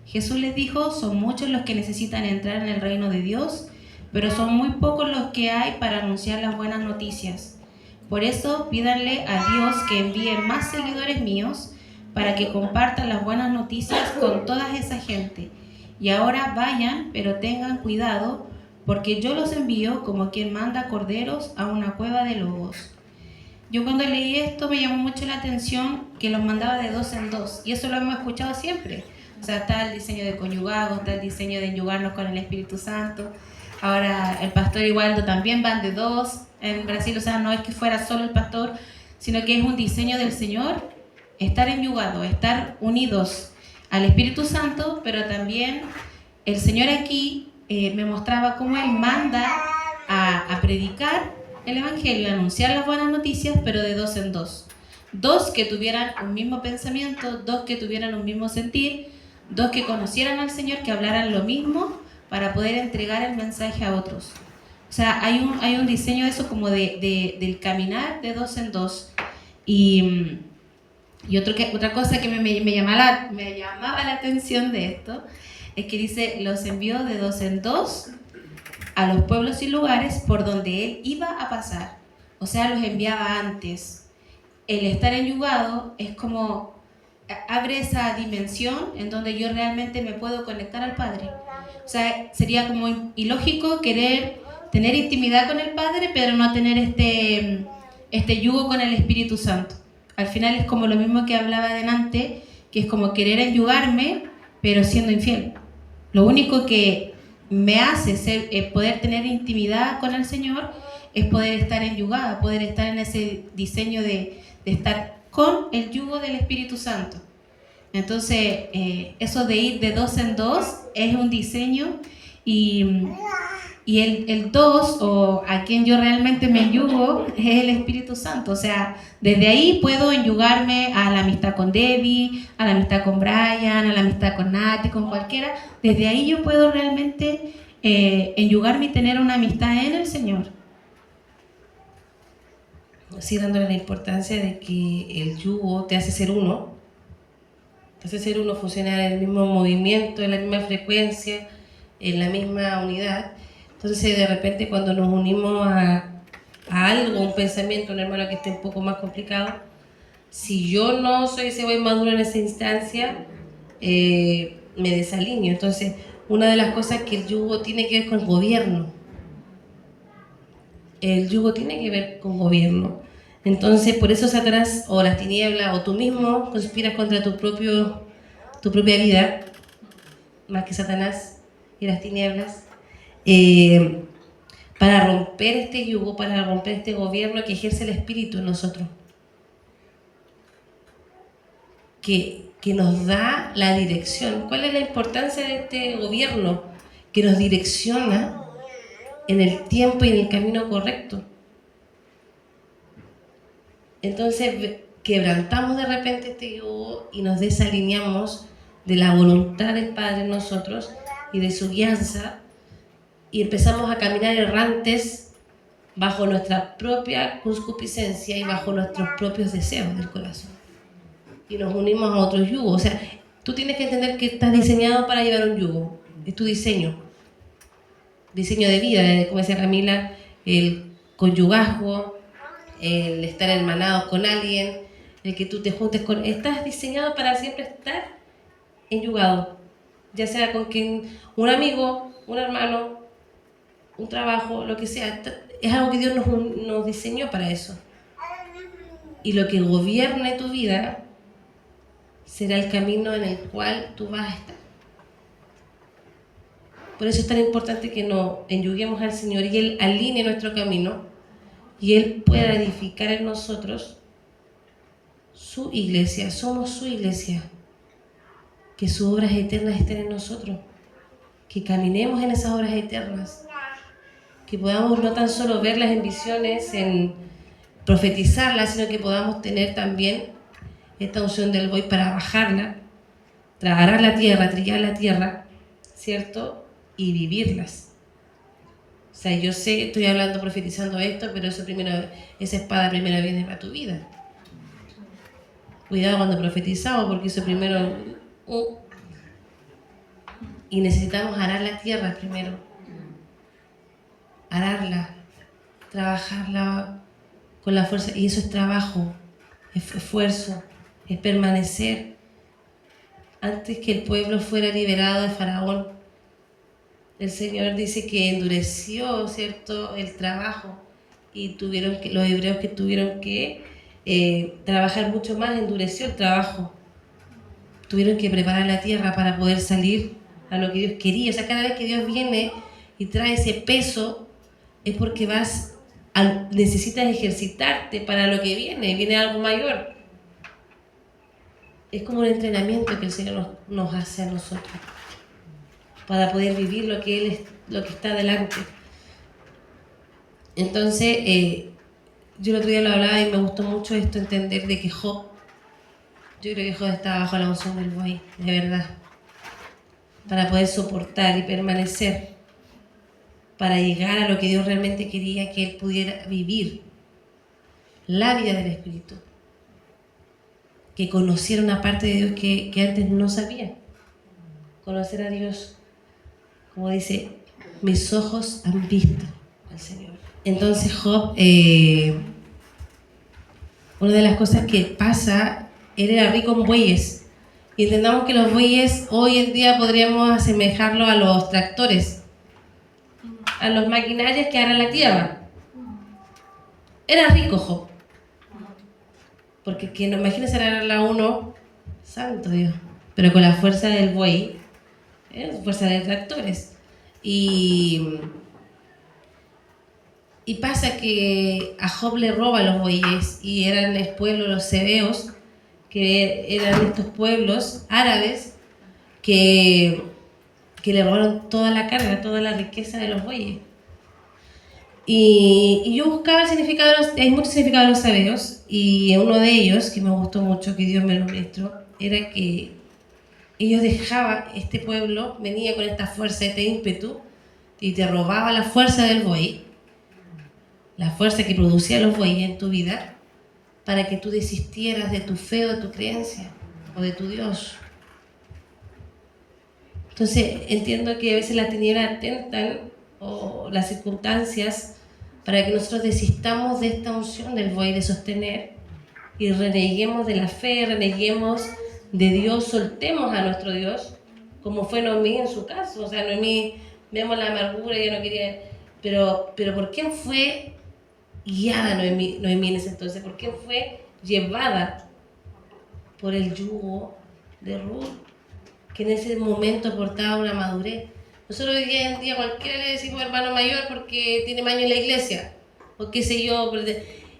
Jesús les dijo, son muchos los que necesitan entrar en el reino de Dios, pero son muy pocos los que hay para anunciar las buenas noticias. Por eso pídanle a Dios que envíe más seguidores míos para que compartan las buenas noticias con toda esa gente. Y ahora vayan, pero tengan cuidado, porque yo los envío como quien manda corderos a una cueva de lobos. Yo cuando leí esto me llamó mucho la atención que los mandaba de 2 en 2, y eso lo hemos escuchado siempre. O sea, está el diseño de conyugado, está el diseño de enyugarnos con el Espíritu Santo. Ahora el pastor y Waldo también van de 2 en Brasil, o sea, no es que fuera solo el pastor, sino que es un diseño del Señor, estar enyugado, estar unidos al Espíritu Santo, pero también el Señor aquí me mostraba cómo Él manda a predicar el Evangelio, a anunciar las buenas noticias, pero de 2 en 2. 2 que tuvieran un mismo pensamiento, 2 que tuvieran un mismo sentir, 2 que conocieran al Señor, que hablaran lo mismo para poder entregar el mensaje a otros. O sea, hay un diseño de eso como del caminar de 2 en 2. Y otra cosa que me llamaba la atención de esto es que dice, los envió de 2 en 2 a los pueblos y lugares por donde Él iba a pasar. O sea, los enviaba antes. El estar enyugado es como, abre esa dimensión en donde yo realmente me puedo conectar al Padre. O sea, sería como ilógico querer tener intimidad con el Padre, pero no tener este yugo con el Espíritu Santo. Al final es como lo mismo que hablaba delante, que es como querer enyugarme, pero siendo infiel. Lo único que me hace poder tener intimidad con el Señor es poder estar enyugada, poder estar en ese diseño de estar con el yugo del Espíritu Santo. Entonces, eso de ir de dos en dos es un diseño y el dos, o a quien yo realmente me enyugo, es el Espíritu Santo. O sea, desde ahí puedo enyugarme a la amistad con Debbie, a la amistad con Brian, a la amistad con Nati, con cualquiera. Desde ahí yo puedo realmente enyugarme y tener una amistad en el Señor. Así dándole la importancia de que el yugo te hace ser uno. Te hace ser uno, funcionar en el mismo movimiento, en la misma frecuencia, en la misma unidad. Entonces, de repente, cuando nos unimos a algo, un pensamiento, un hermano que esté un poco más complicado, si yo no soy ese buen maduro en esa instancia, me desalineo. Entonces, una de las cosas que el yugo tiene que ver con el gobierno. El yugo tiene que ver con gobierno. Entonces, por eso Satanás o las tinieblas o tú mismo conspiras contra tu propia vida, más que Satanás y las tinieblas, para romper este yugo, para romper este gobierno que ejerce el Espíritu en nosotros, que nos da la dirección. ¿Cuál es la importancia de este gobierno? Que nos direcciona en el tiempo y en el camino correcto. Entonces quebrantamos de repente este yugo y nos desalineamos de la voluntad del Padre en nosotros y de su guianza, y empezamos a caminar errantes bajo nuestra propia concupiscencia y bajo nuestros propios deseos del corazón. Y nos unimos a otros yugos. O sea, tú tienes que entender que estás diseñado para llevar un yugo. Es tu diseño de vida, como decía Camila, el conyugazgo, el estar hermanados con alguien, el que tú te juntes con... Estás diseñado para siempre estar enyugado, ya sea con quien, un amigo, un hermano, un trabajo, lo que sea. Es algo que Dios nos diseñó para eso. Y lo que gobierne tu vida será el camino en el cual tú vas a estar. Por eso es tan importante que nos enyuguemos al Señor y Él alinee nuestro camino y Él pueda edificar en nosotros su iglesia. Somos su iglesia. Que sus obras eternas estén en nosotros. Que caminemos en esas obras eternas. Que podamos no tan solo verlas en visiones, en profetizarlas, sino que podamos tener también esta unción del Boy para bajarla, tragar la tierra, trillar la tierra, ¿cierto? Y vivirlas. O sea, yo sé, estoy hablando, profetizando esto, pero esa espada primero viene para tu vida. Cuidado cuando profetizamos, porque eso primero... y necesitamos arar la tierra primero. Ararla, trabajarla con la fuerza. Y eso es trabajo, es esfuerzo, es permanecer. Antes que el pueblo fuera liberado de Faraón, el Señor dice que endureció, ¿cierto?, el trabajo, y los hebreos que tuvieron que trabajar mucho más, endureció el trabajo. Tuvieron que preparar la tierra para poder salir a lo que Dios quería. O sea, cada vez que Dios viene y trae ese peso, es porque necesitas ejercitarte para lo que viene algo mayor. Es como un entrenamiento que el Señor nos hace a nosotros, para poder vivir lo que está delante. Entonces, yo el otro día lo hablaba y me gustó mucho esto, entender de que yo creo que Job estaba bajo la unción del Boy, de verdad, para poder soportar y permanecer, para llegar a lo que Dios realmente quería que él pudiera vivir, la vida del Espíritu, que conociera una parte de Dios que antes no sabía, conocer a Dios. Como dice, mis ojos han visto al Señor. Entonces Job, una de las cosas que pasa, él era rico en bueyes. Y entendamos que los bueyes hoy en día podríamos asemejarlo a los tractores, a los maquinarias que aran la tierra. Era rico Job. Porque quien imagínese ararla uno, santo Dios, pero con la fuerza del buey, fuerza de tractores. Y pasa que a Job le roban los bueyes, y eran el pueblo, los cebeos, que eran estos pueblos árabes que le robaron toda la carga, toda la riqueza de los bueyes. Y yo buscaba el significado, hay muchos significados de los sabeos, y uno de ellos, que me gustó mucho, que Dios me lo mostró, era que ellos dejaban, este pueblo venía con esta fuerza, este ímpetu, y te robaba la fuerza del buey, la fuerza que producía los bueyes en tu vida, para que tú desistieras de tu fe o de tu creencia, o de tu Dios. Entonces, entiendo que a veces las tinieblas tentan, o las circunstancias, para que nosotros desistamos de esta unción del buey de sostener, y reneguemos de la fe, reneguemos de Dios, soltemos a nuestro Dios, como fue Noemí en su caso. O sea, Noemí, vemos la amargura, ella no quería, pero ¿por quién fue guiada Noemí en ese entonces? ¿Por quién fue llevada? Por el yugo de Ruth, que en ese momento aportaba una madurez. Nosotros hoy en día cualquiera le decimos hermano mayor porque tiene más años en la iglesia, o qué sé yo.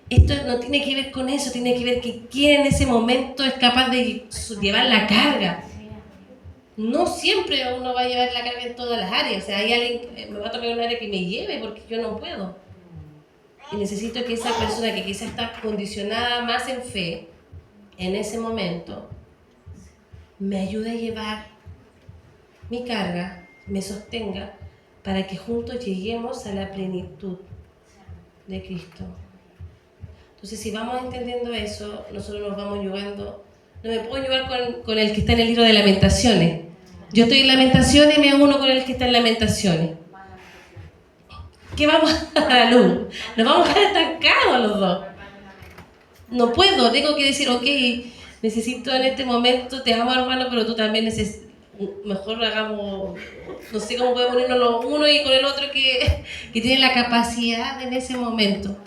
Esto no tiene que ver con eso, tiene que ver que quién en ese momento es capaz de llevar la carga. No siempre uno va a llevar la carga en todas las áreas. O sea, hay alguien, me va a tocar un área que me lleve porque yo no puedo. Y necesito que esa persona que quizás está condicionada más en fe, en ese momento, me ayude a llevar mi carga, me sostenga, para que juntos lleguemos a la plenitud de Cristo. Entonces, si vamos entendiendo eso, nosotros nos vamos ayudando. No me puedo ayudar con el que está en el libro de Lamentaciones. Yo estoy en Lamentaciones y me uno con el que está en Lamentaciones. ¿Qué vamos a la luz? Nos vamos a quedar estancados los dos. No puedo, tengo que decir, ok, necesito en este momento, te amo hermano, pero tú también mejor hagamos, no sé cómo podemos unirnos los uno y con el otro que tiene la capacidad en ese momento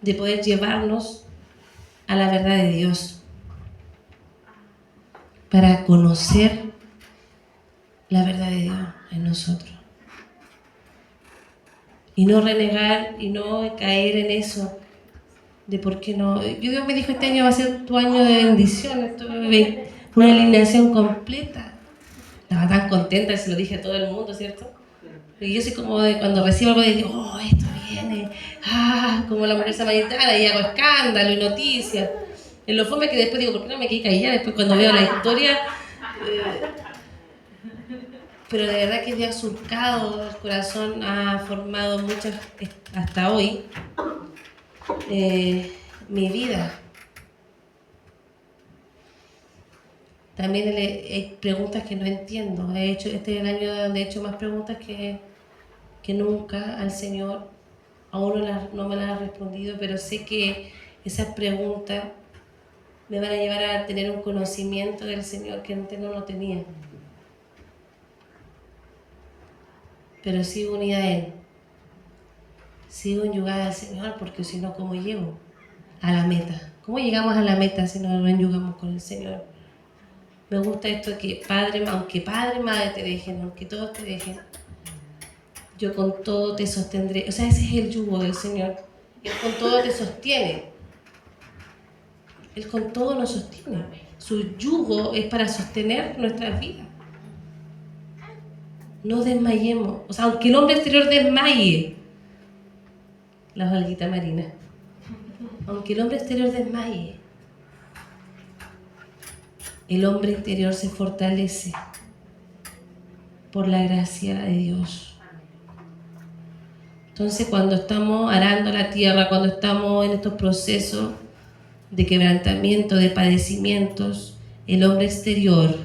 de poder llevarnos a la verdad de Dios, para conocer la verdad de Dios en nosotros. Y no renegar y no caer en eso de por qué no. Dios me dijo, este año va a ser tu año de bendición, una alineación completa. Estaba tan contenta, se lo dije a todo el mundo, ¿cierto? Y yo soy como de cuando recibo algo de digo, oh, esto viene, como la mujer samaritana, y hago escándalo y noticias. En lo fome que después digo, ¿por qué no me quedé callada? Después cuando veo la historia, pero de verdad que Dios ha surcado el corazón, ha formado muchas, hasta hoy, mi vida. También hay preguntas que no entiendo. Este es el año donde he hecho más preguntas que nunca al Señor. Aún no me las ha respondido, pero sé que esas preguntas me van a llevar a tener un conocimiento del Señor que antes no lo tenía. Pero sigo unida a Él. Sigo enyugada al Señor, porque si no, ¿cómo llego a la meta? ¿Cómo llegamos a la meta si no nos enyugamos con el Señor? Me gusta esto que aunque padre y madre te dejen, aunque todos te dejen, yo con todo te sostendré. O sea, ese es el yugo del Señor. Él con todo te sostiene. Él con todo nos sostiene. Su yugo es para sostener nuestras vidas. No desmayemos. O sea, aunque el hombre exterior desmaye, la valguita marina, aunque el hombre exterior desmaye, el hombre interior se fortalece por la gracia de Dios. Entonces, cuando estamos arando la tierra, cuando estamos en estos procesos de quebrantamiento, de padecimientos, el hombre exterior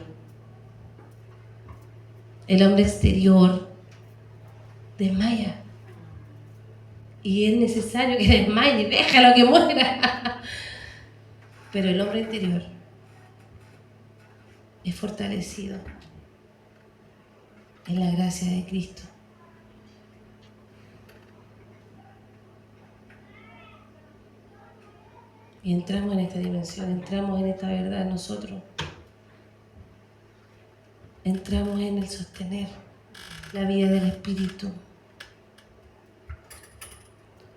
desmaya. Y es necesario que desmaye, déjalo que muera. Pero el hombre interior es fortalecido en la gracia de Cristo. Y entramos en esta dimensión, entramos en esta verdad nosotros. Entramos en el sostener la vida del Espíritu.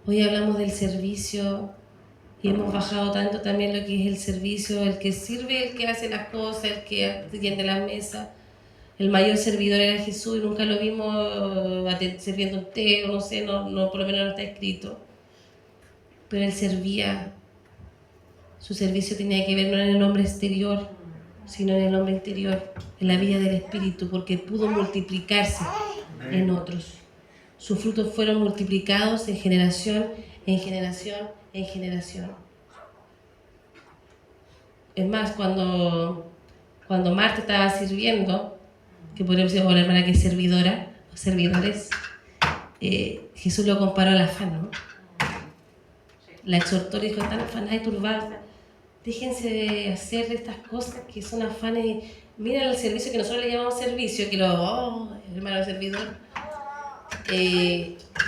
Hoy hablamos del servicio Y hemos bajado tanto también lo que es el servicio, el que sirve, el que hace las cosas, el que atiende la mesa. El mayor servidor era Jesús y nunca lo vimos sirviendo un té, o no sé, no, por lo menos no está escrito. Pero él servía. Su servicio tenía que ver no en el hombre exterior, sino en el hombre interior, en la vida del Espíritu, porque pudo multiplicarse en otros. Sus frutos fueron multiplicados en generación, en generación, en generación. Es más, cuando Marta estaba sirviendo, que podríamos decir, la hermana que es servidora, o servidores, Jesús lo comparó al afán, ¿no? La exhortó y dijo, están afanadas y turbadas, déjense de hacer estas cosas que son afanes. Mira el servicio que nosotros le llamamos servicio, que hermano servidor,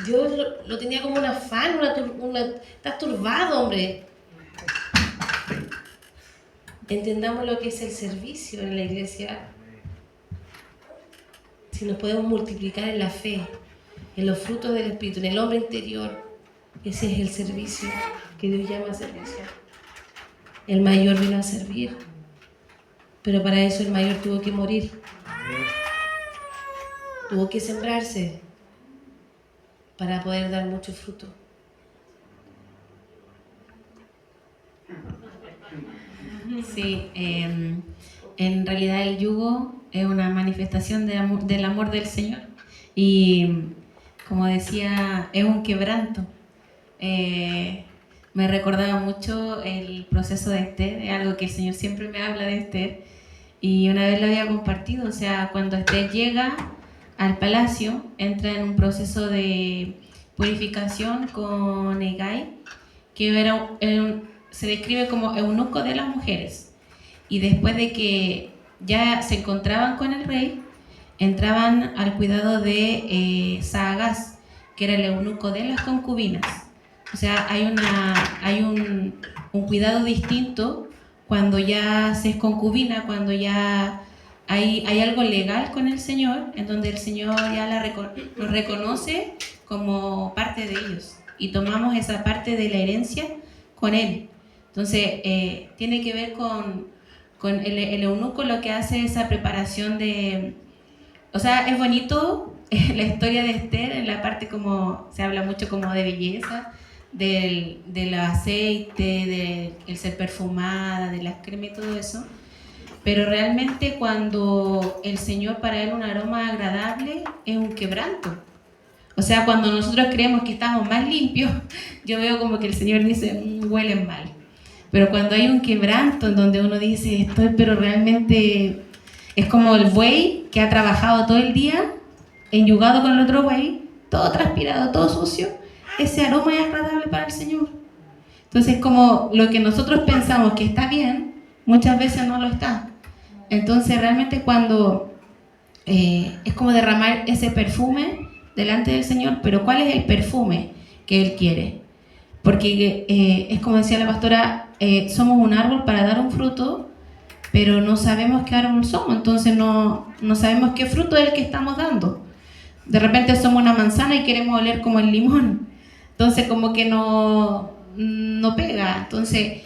Dios lo tenía como un afán, estás turbado, hombre. Entendamos lo que es el servicio en la iglesia. Si nos podemos multiplicar en la fe, en los frutos del Espíritu, en el hombre interior, ese es el servicio que Dios llama servicio. El mayor vino a servir, pero para eso el mayor tuvo que morir, tuvo que sembrarse para poder dar mucho fruto. Sí, en realidad el yugo es una manifestación del amor del Señor y, como decía, es un quebranto. Me recordaba mucho el proceso de Esther, es algo que el Señor siempre me habla de Esther y una vez lo había compartido. O sea, cuando Esther llega al palacio, entra en un proceso de purificación con Hegai, que se describe como eunuco de las mujeres, y después de que ya se encontraban con el rey, entraban al cuidado de Saagás, que era el eunuco de las concubinas. O sea, hay un cuidado distinto cuando ya se es concubina, cuando ya hay algo legal con el Señor, en donde el Señor ya nos reconoce como parte de ellos y tomamos esa parte de la herencia con Él. Entonces, tiene que ver con el eunuco. Lo que hace esa preparación de... O sea, es bonito la historia de Esther, en la parte como se habla mucho como de belleza, del aceite, del ser perfumada, de las cremas y todo eso. Pero realmente cuando el Señor, para Él un aroma agradable es un quebranto. O sea, cuando nosotros creemos que estamos más limpios, yo veo como que el Señor dice, huelen mal. Pero cuando hay un quebranto en donde uno dice, pero realmente es como el buey que ha trabajado todo el día, enyugado con el otro buey, todo transpirado, todo sucio, ese aroma es agradable para el Señor. Entonces, como lo que nosotros pensamos que está bien, muchas veces no lo está. Entonces, realmente cuando es como derramar ese perfume delante del Señor, pero ¿cuál es el perfume que Él quiere? Porque es como decía la pastora, somos un árbol para dar un fruto, pero no sabemos qué árbol somos, entonces no sabemos qué fruto es el que estamos dando. De repente somos una manzana y queremos oler como el limón, entonces como que no pega. Entonces,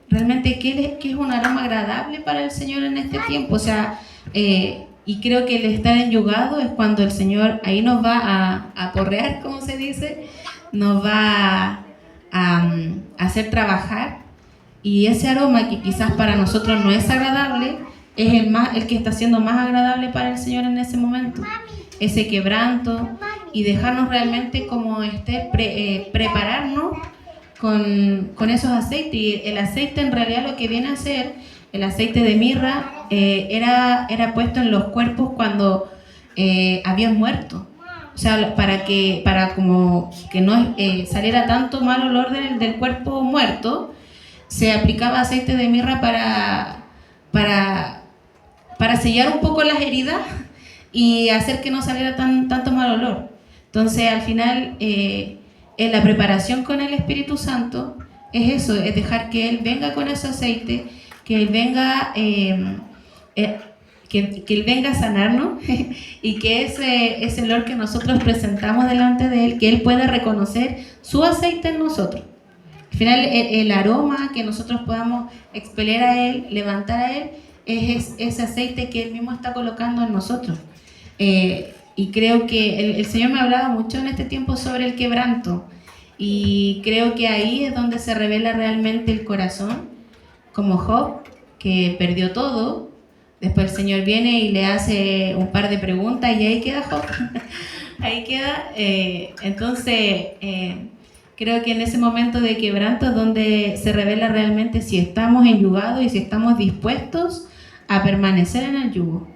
realmente, ¿qué es un aroma agradable para el Señor en este tiempo? O sea, y creo que el estar enyugado es cuando el Señor ahí nos va a aporrear, como se dice, nos va a hacer trabajar, y ese aroma que quizás para nosotros no es agradable, es el que está siendo más agradable para el Señor en ese momento. Ese quebranto y dejarnos realmente como prepararnos con esos aceites. Y el aceite en realidad lo que viene a ser, el aceite de mirra, era puesto en los cuerpos cuando habían muerto. O sea, para como que no saliera tanto mal olor del cuerpo muerto, se aplicaba aceite de mirra para sellar un poco las heridas y hacer que no saliera tanto mal olor. Entonces, al final, en la preparación con el Espíritu Santo, es eso, es dejar que Él venga con ese aceite, que Él venga... que Él venga a sanarnos y que ese olor que nosotros presentamos delante de Él, que Él pueda reconocer su aceite en nosotros. Al final el aroma que nosotros podamos expeler a Él, levantar a Él, es ese aceite que Él mismo está colocando en nosotros. Y creo que el Señor me ha hablado mucho en este tiempo sobre el quebranto. Y creo que ahí es donde se revela realmente el corazón, como Job, que perdió todo. Después el Señor viene y le hace un par de preguntas y ahí queda Job. Ahí queda. Entonces, creo que en ese momento de quebranto es donde se revela realmente si estamos enyugados y si estamos dispuestos a permanecer en el yugo.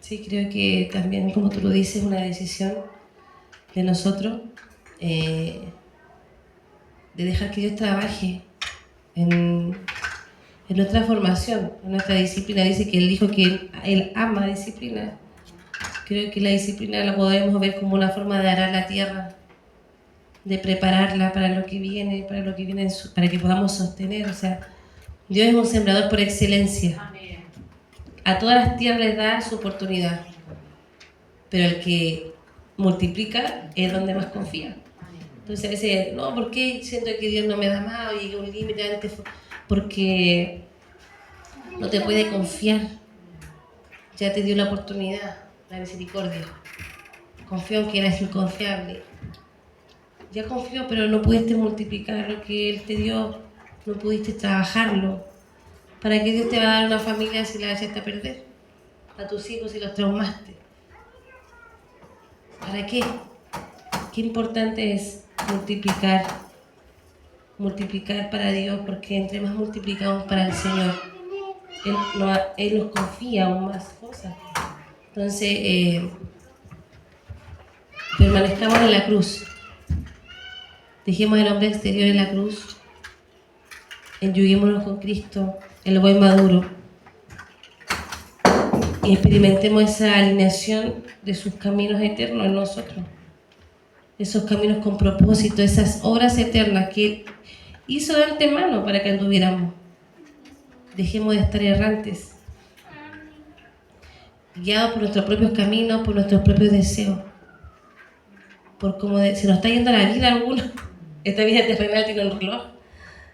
Sí, creo que también, como tú lo dices, una decisión de nosotros de dejar que Dios trabaje en nuestra formación, en nuestra disciplina. Dice que Él dijo que Él ama disciplina. Creo que la disciplina la podemos ver como una forma de arar la tierra, de prepararla para lo que viene, para que podamos sostener. O sea, Dios es un sembrador por excelencia. Amén. A todas las tierras les da su oportunidad, pero el que multiplica es donde más confía. Entonces a veces, no, ¿por qué siento que Dios no me da más? O llegué a un límite antes, porque no te puede confiar. Ya te dio la oportunidad, la misericordia. Confió en que eras inconfiable. Ya confió, pero no pudiste multiplicar lo que Él te dio, no pudiste trabajarlo. ¿Para qué Dios te va a dar una familia si la echaste a perder? A tus hijos si los traumaste. ¿Para qué? Qué importante es multiplicar para Dios, porque entre más multiplicamos para el Señor, Él nos confía aún más cosas. Entonces, permanezcamos en la cruz. Dejemos el hombre exterior en la cruz. Enyuguémonos con Cristo, el buen maduro. Y experimentemos esa alineación de sus caminos eternos en nosotros. Esos caminos con propósito, esas obras eternas que hizo de antemano para que anduviéramos. Dejemos de estar errantes, guiados por nuestros propios caminos, por nuestros propios deseos. Por cómo se nos está yendo la vida a algunos. Esta vida terrenal tiene un reloj.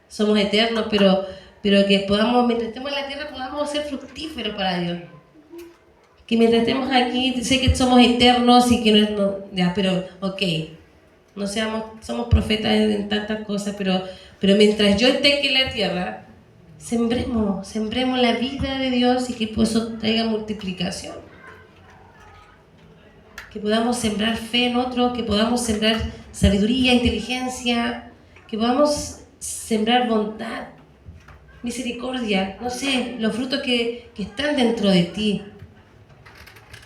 Somos eternos, pero que podamos, mientras estemos en la tierra, podamos ser fructíferos para Dios. Que mientras estemos aquí, sé que somos eternos y que no ya, pero ok, no somos profetas en tantas cosas, pero mientras yo esté aquí en la tierra, sembremos la vida de Dios y que eso traiga multiplicación. Que podamos sembrar fe en otros, que podamos sembrar sabiduría, inteligencia, que podamos sembrar bondad, misericordia, no sé, los frutos que están dentro de ti,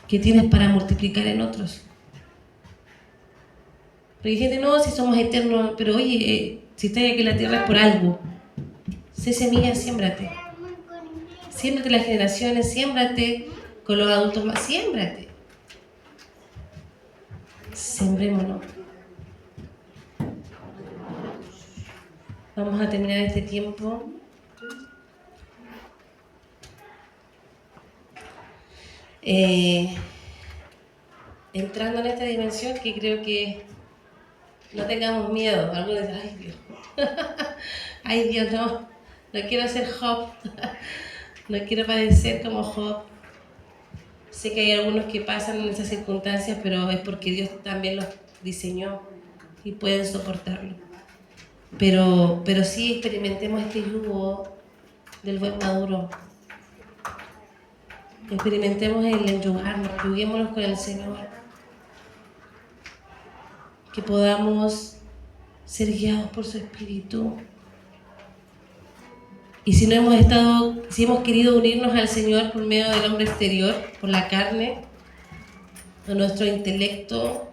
que tienes para multiplicar en otros. Porque hay gente, no, si somos eternos, pero oye, si estás aquí en la tierra es por algo. Sé semilla, siémbrate. Siémbrate las generaciones, siémbrate con los adultos más, siémbrate. Sembrémonos. Vamos a terminar este tiempo. Entrando en esta dimensión que creo que no tengamos miedo. Algunos dicen, ay Dios, ay Dios, no quiero ser Job, no quiero padecer como Job. Sé que hay algunos que pasan en esas circunstancias, pero es porque Dios también los diseñó y pueden soportarlo. Pero sí experimentemos este yugo del buen maduro. Experimentemos el enyugarnos, yuguémonos con el Señor. Que podamos ser guiados por su Espíritu. Y si hemos querido unirnos al Señor por medio del hombre exterior, por la carne, por nuestro intelecto,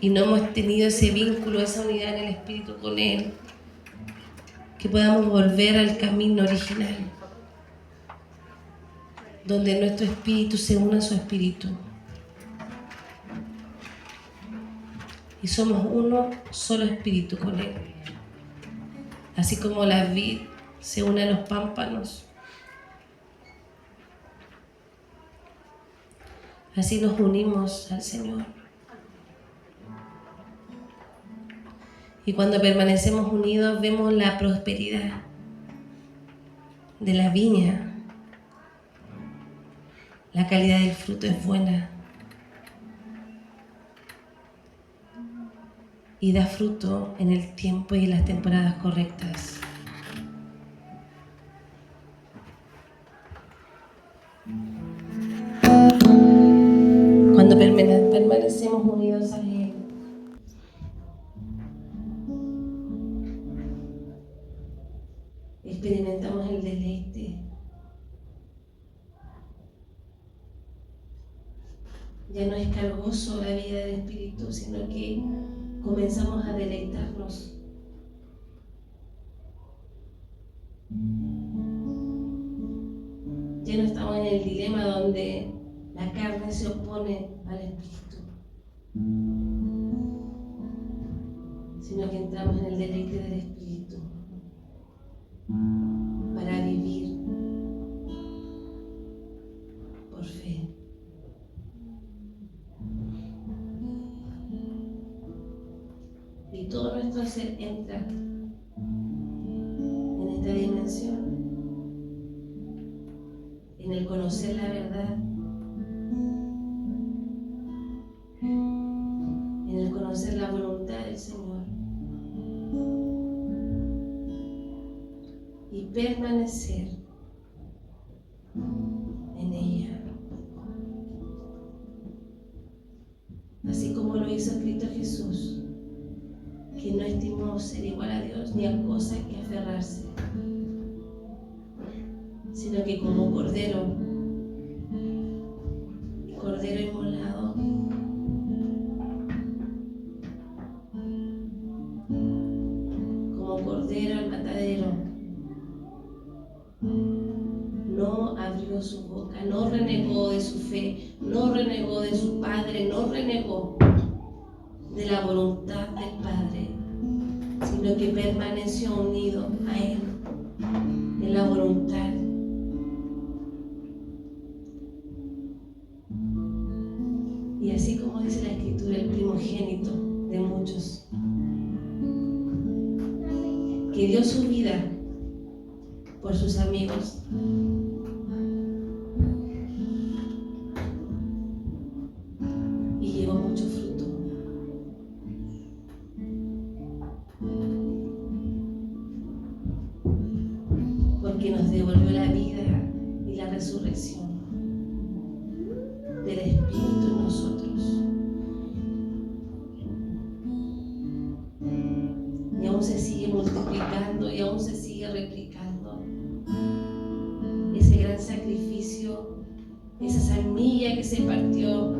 y no hemos tenido ese vínculo, esa unidad en el Espíritu con Él, que podamos volver al camino original, donde nuestro espíritu se une a su espíritu. Y somos uno solo espíritu con Él. Así como la vid se une a los pámpanos, así nos unimos al Señor. Y cuando permanecemos unidos vemos la prosperidad de la viña. La calidad del fruto es buena. Y da fruto en el tiempo y en las temporadas correctas. Cuando permanecemos unidos a Él, experimentamos el deleite. Ya no es cargoso la vida del Espíritu, sino que comenzamos a deleitarnos. Ya no estamos en el dilema donde la carne se opone al Espíritu, sino que entramos en el deleite del Espíritu para vivir por fe. Y todo nuestro ser entra en esta dimensión, en el conocer la verdad, en el conocer la voluntad del Señor y permanecer en ella. Así como lo hizo Cristo Jesús, que no estimó ser igual a Dios ni a cosa que aferrarse, sino que como cordero inmolado, como cordero al matadero, no abrió su boca, no renegó de su fe, no renegó de su Padre, no renegó de la voluntad del Padre, sino que permaneció unido a Él en la voluntad. Y así como dice la Escritura, el primogénito de muchos, que dio su vida por sus amigos, y llevó mucho fruto. Porque nos devolvió la vida y la resurrección del Espíritu en nosotros. Y aún se sigue multiplicando y aún se sigue replicando ese gran sacrificio, esa semilla que se partió.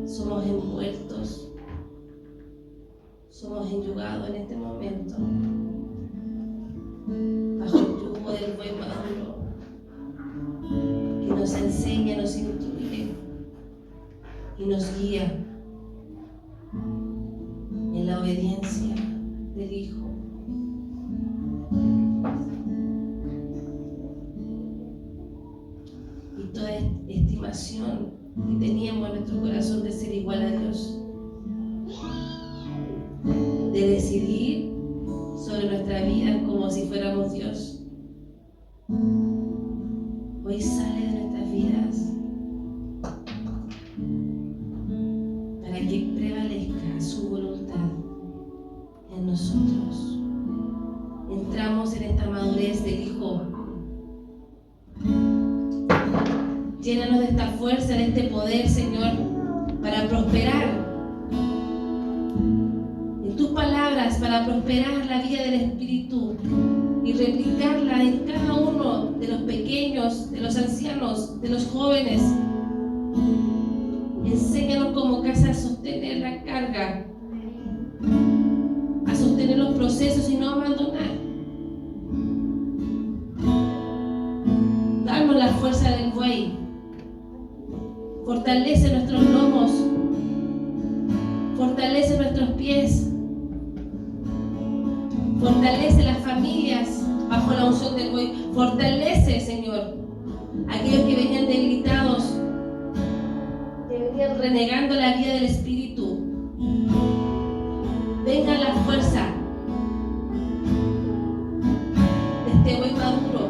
Somos envueltos, somos enyugados en este momento bajo el yugo del buen maduro, que nos enseña, nos instruye y nos guía en la obediencia del Hijo. Y toda estimación que teníamos en nuestro corazón de ser igual a Dios, de decidir sobre nuestra vida como si fuéramos Dios, hoy sale de nuestras vidas para que prevalezca su voluntad en nosotros. Entramos en esta madurez del Hijo. Llénanos de esta fuerza, de este poder, Señor, para prosperar en tus palabras, para prosperar la vida del Espíritu y replicarla en cada uno de los pequeños, de los ancianos, de los jóvenes. Enséñanos como casa a sostener la carga, a sostener los procesos y no abandonar. Danos la fuerza del buey. Fortalece nuestros lomos, fortalece nuestros pies, fortalece las familias bajo la unción del buey. Fortalece, Señor, aquellos que venían debilitados, que venían renegando la vida del Espíritu. Venga la fuerza de este buey maduro.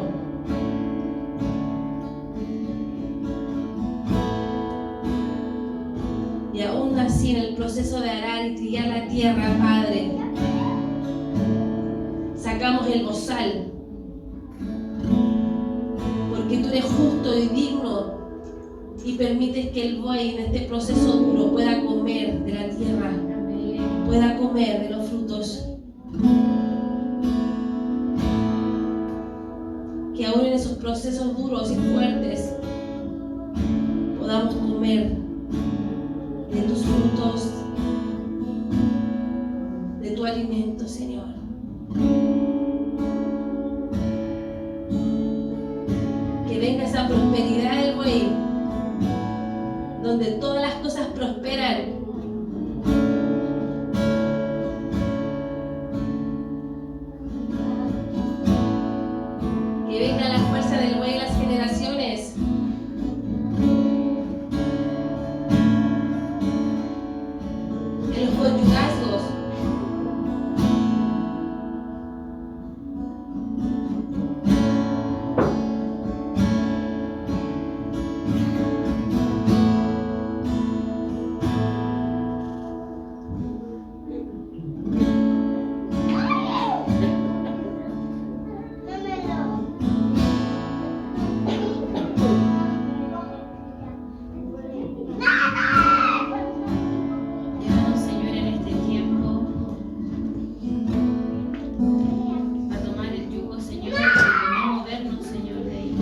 Y aún así, en el proceso de arar y trillar la tierra, Padre, sacamos el bozal, porque tú eres justo y digno y permites que el buey en este proceso duro pueda comer de la tierra, pueda comer de los frutos. Que aún en esos procesos duros y fuertes podamos comer de tus frutos, de tu alimento, Señor. Que venga esa prosperidad del buey, donde todas las cosas prosperan. Que venga la fuerza del buey en las generaciones. En los conyugazgos. Llévanos, Señor, en este tiempo a tomar el yugo, Señor, a no movernos, Señor, de ahí,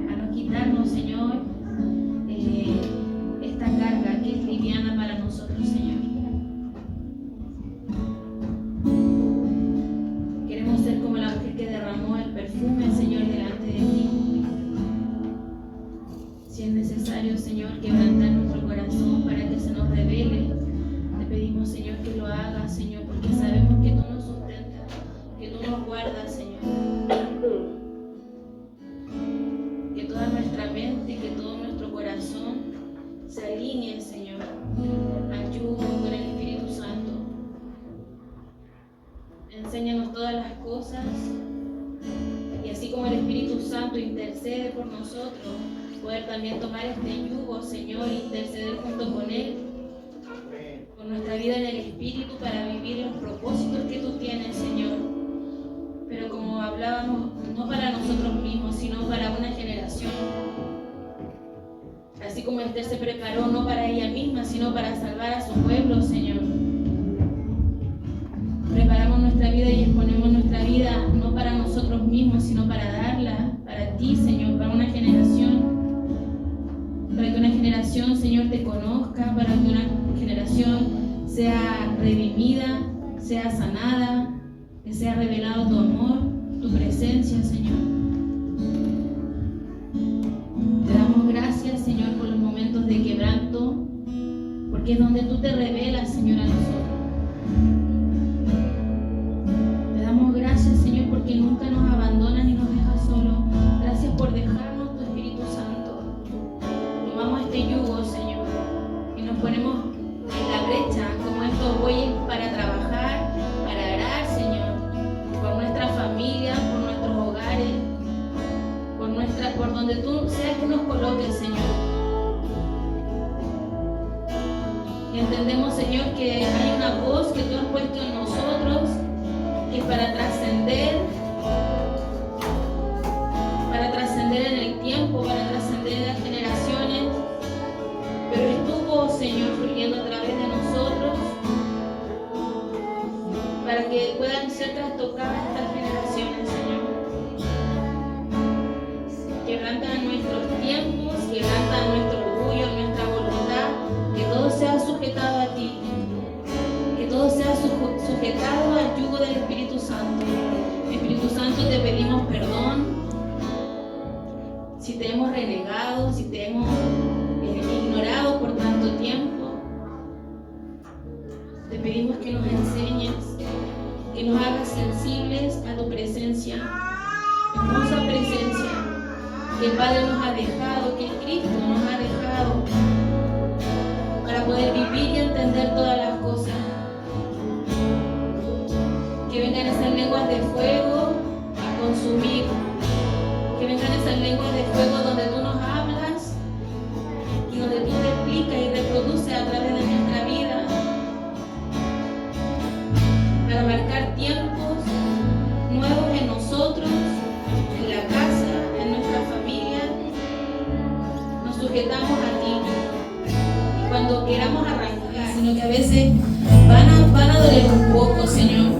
a no quitarnos, Señor, esta carga que es liviana para nosotros, Señor. Queremos ser como la mujer que derramó el perfume, Señor, delante de ti. Si es necesario, Señor, quebrantar nuestro corazón para que se nos revele, te pedimos, Señor, que lo hagas, Señor, porque sabemos que tú nos sustentas, que tú nos guardas, Señor. Que toda nuestra mente, que todo nuestro corazón se alinee, Señor, al yugo con el Espíritu Santo. Enséñanos todas las cosas y así como el Espíritu Santo intercede por nosotros, poder también tomar este yugo, Señor, e interceder junto con Él, con nuestra vida en el Espíritu, para vivir los propósitos que tú tienes, Señor. Pero como hablábamos, no para nosotros mismos, sino para una generación. Así como Esther se preparó no para ella misma, sino para salvar a su pueblo, Señor. Preparamos nuestra vida y exponemos nuestra vida no para nosotros mismos, sino para darla para ti, Señor, para una generación. Para que una generación, Señor, te conozca, para que una generación sea redimida, sea sanada, que sea revelado tu amor, tu presencia, Señor. Te damos gracias, Señor, por los momentos de quebranto, porque es donde tú te revelas, Señor, a nosotros. Te damos gracias, Señor, porque nunca nos abandonas ni nos dejas solos. Gracias por dejarnos tu Espíritu Santo. Tomamos este yugo, Señor, y nos ponemos en la brecha como estos bueyes para trabajar, para arar, Señor, por nuestra familia, por nuestros hogares, por donde tú seas que nos coloques, Señor. Y entendemos, Señor, que hay una voz que tú has puesto en nosotros, que es para trascender en el tiempo, para trascender en las generaciones, pero es tu voz, Señor, fluyendo a través de nosotros, para que puedan ser trastocadas estas generaciones, Señor. Quebranta nuestros tiempos, quebranta nuestro orgullo, nuestra voluntad, que todo sea sujetado a ti, que todo sea sujetado al yugo del Espíritu Santo. Espíritu Santo, te pedimos perdón si te hemos renegado, si te hemos ignorado por tanto tiempo. Te pedimos que nos enseñes, que nos hagas sensibles presencia, hermosa presencia, que el Padre nos ha dejado, que Cristo nos ha dejado para poder vivir y entender todas las cosas. Que vengan esas lenguas de fuego a consumir, que vengan esas lenguas de fuego donde tú nos hablas y donde tú replicas y reproduces a través de nuestra vida para marcar tiempos nuevos en nosotros, en la casa, en nuestra familia. Nos sujetamos a ti y cuando queramos arrancar, sino que a veces van a doler un poco, Señor,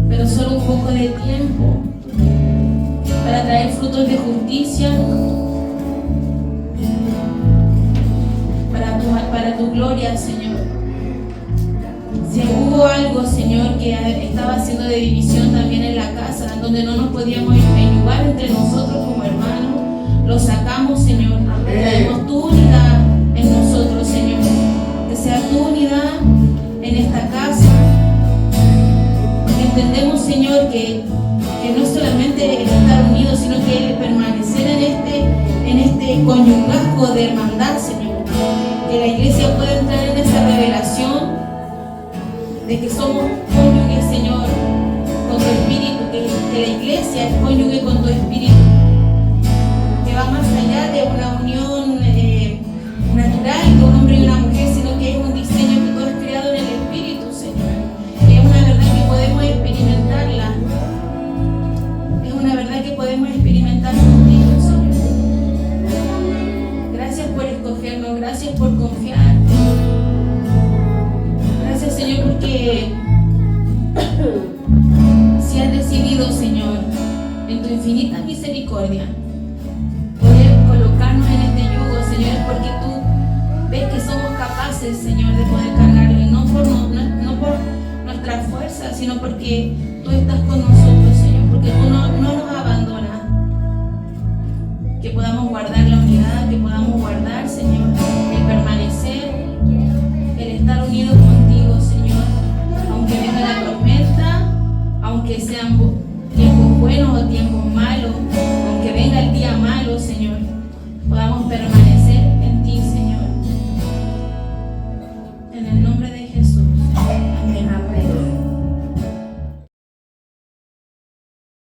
pero solo un poco de tiempo para traer frutos de justicia para tu gloria, Señor. Si hubo algo, Señor, que estaba haciendo de división también en la casa, donde no nos podíamos ayudar entre nosotros como hermanos, lo sacamos, Señor. Tenemos tu unidad en nosotros, Señor. Que sea tu unidad en esta casa. Porque entendemos, Señor, que no solamente el estar unidos, sino que el permanecer en este conyugazgo de hermandad, Señor. Que la iglesia pueda entrar en esa revelación de que somos cónyuges, Señor, con tu espíritu, que la iglesia es cónyuge con tu espíritu, que va más allá de una unión natural de un hombre y una mujer, sino que es un diseño que tú has creado en el espíritu, Señor, que es una verdad que podemos experimentarla, es una verdad que podemos experimentar contigo, Señor. Gracias por escogernos, gracias por confiar. Gracias, Señor, porque si has decidido, Señor, en tu infinita misericordia, poder colocarnos en este yugo, Señor, es porque tú ves que somos capaces, Señor, de poder cargarlo, y no por nuestra fuerza, sino porque tú estás con nosotros, Señor, porque tú no nos abandonas. Que podamos guardar la unidad, que podamos guardar, Señor, el permanecer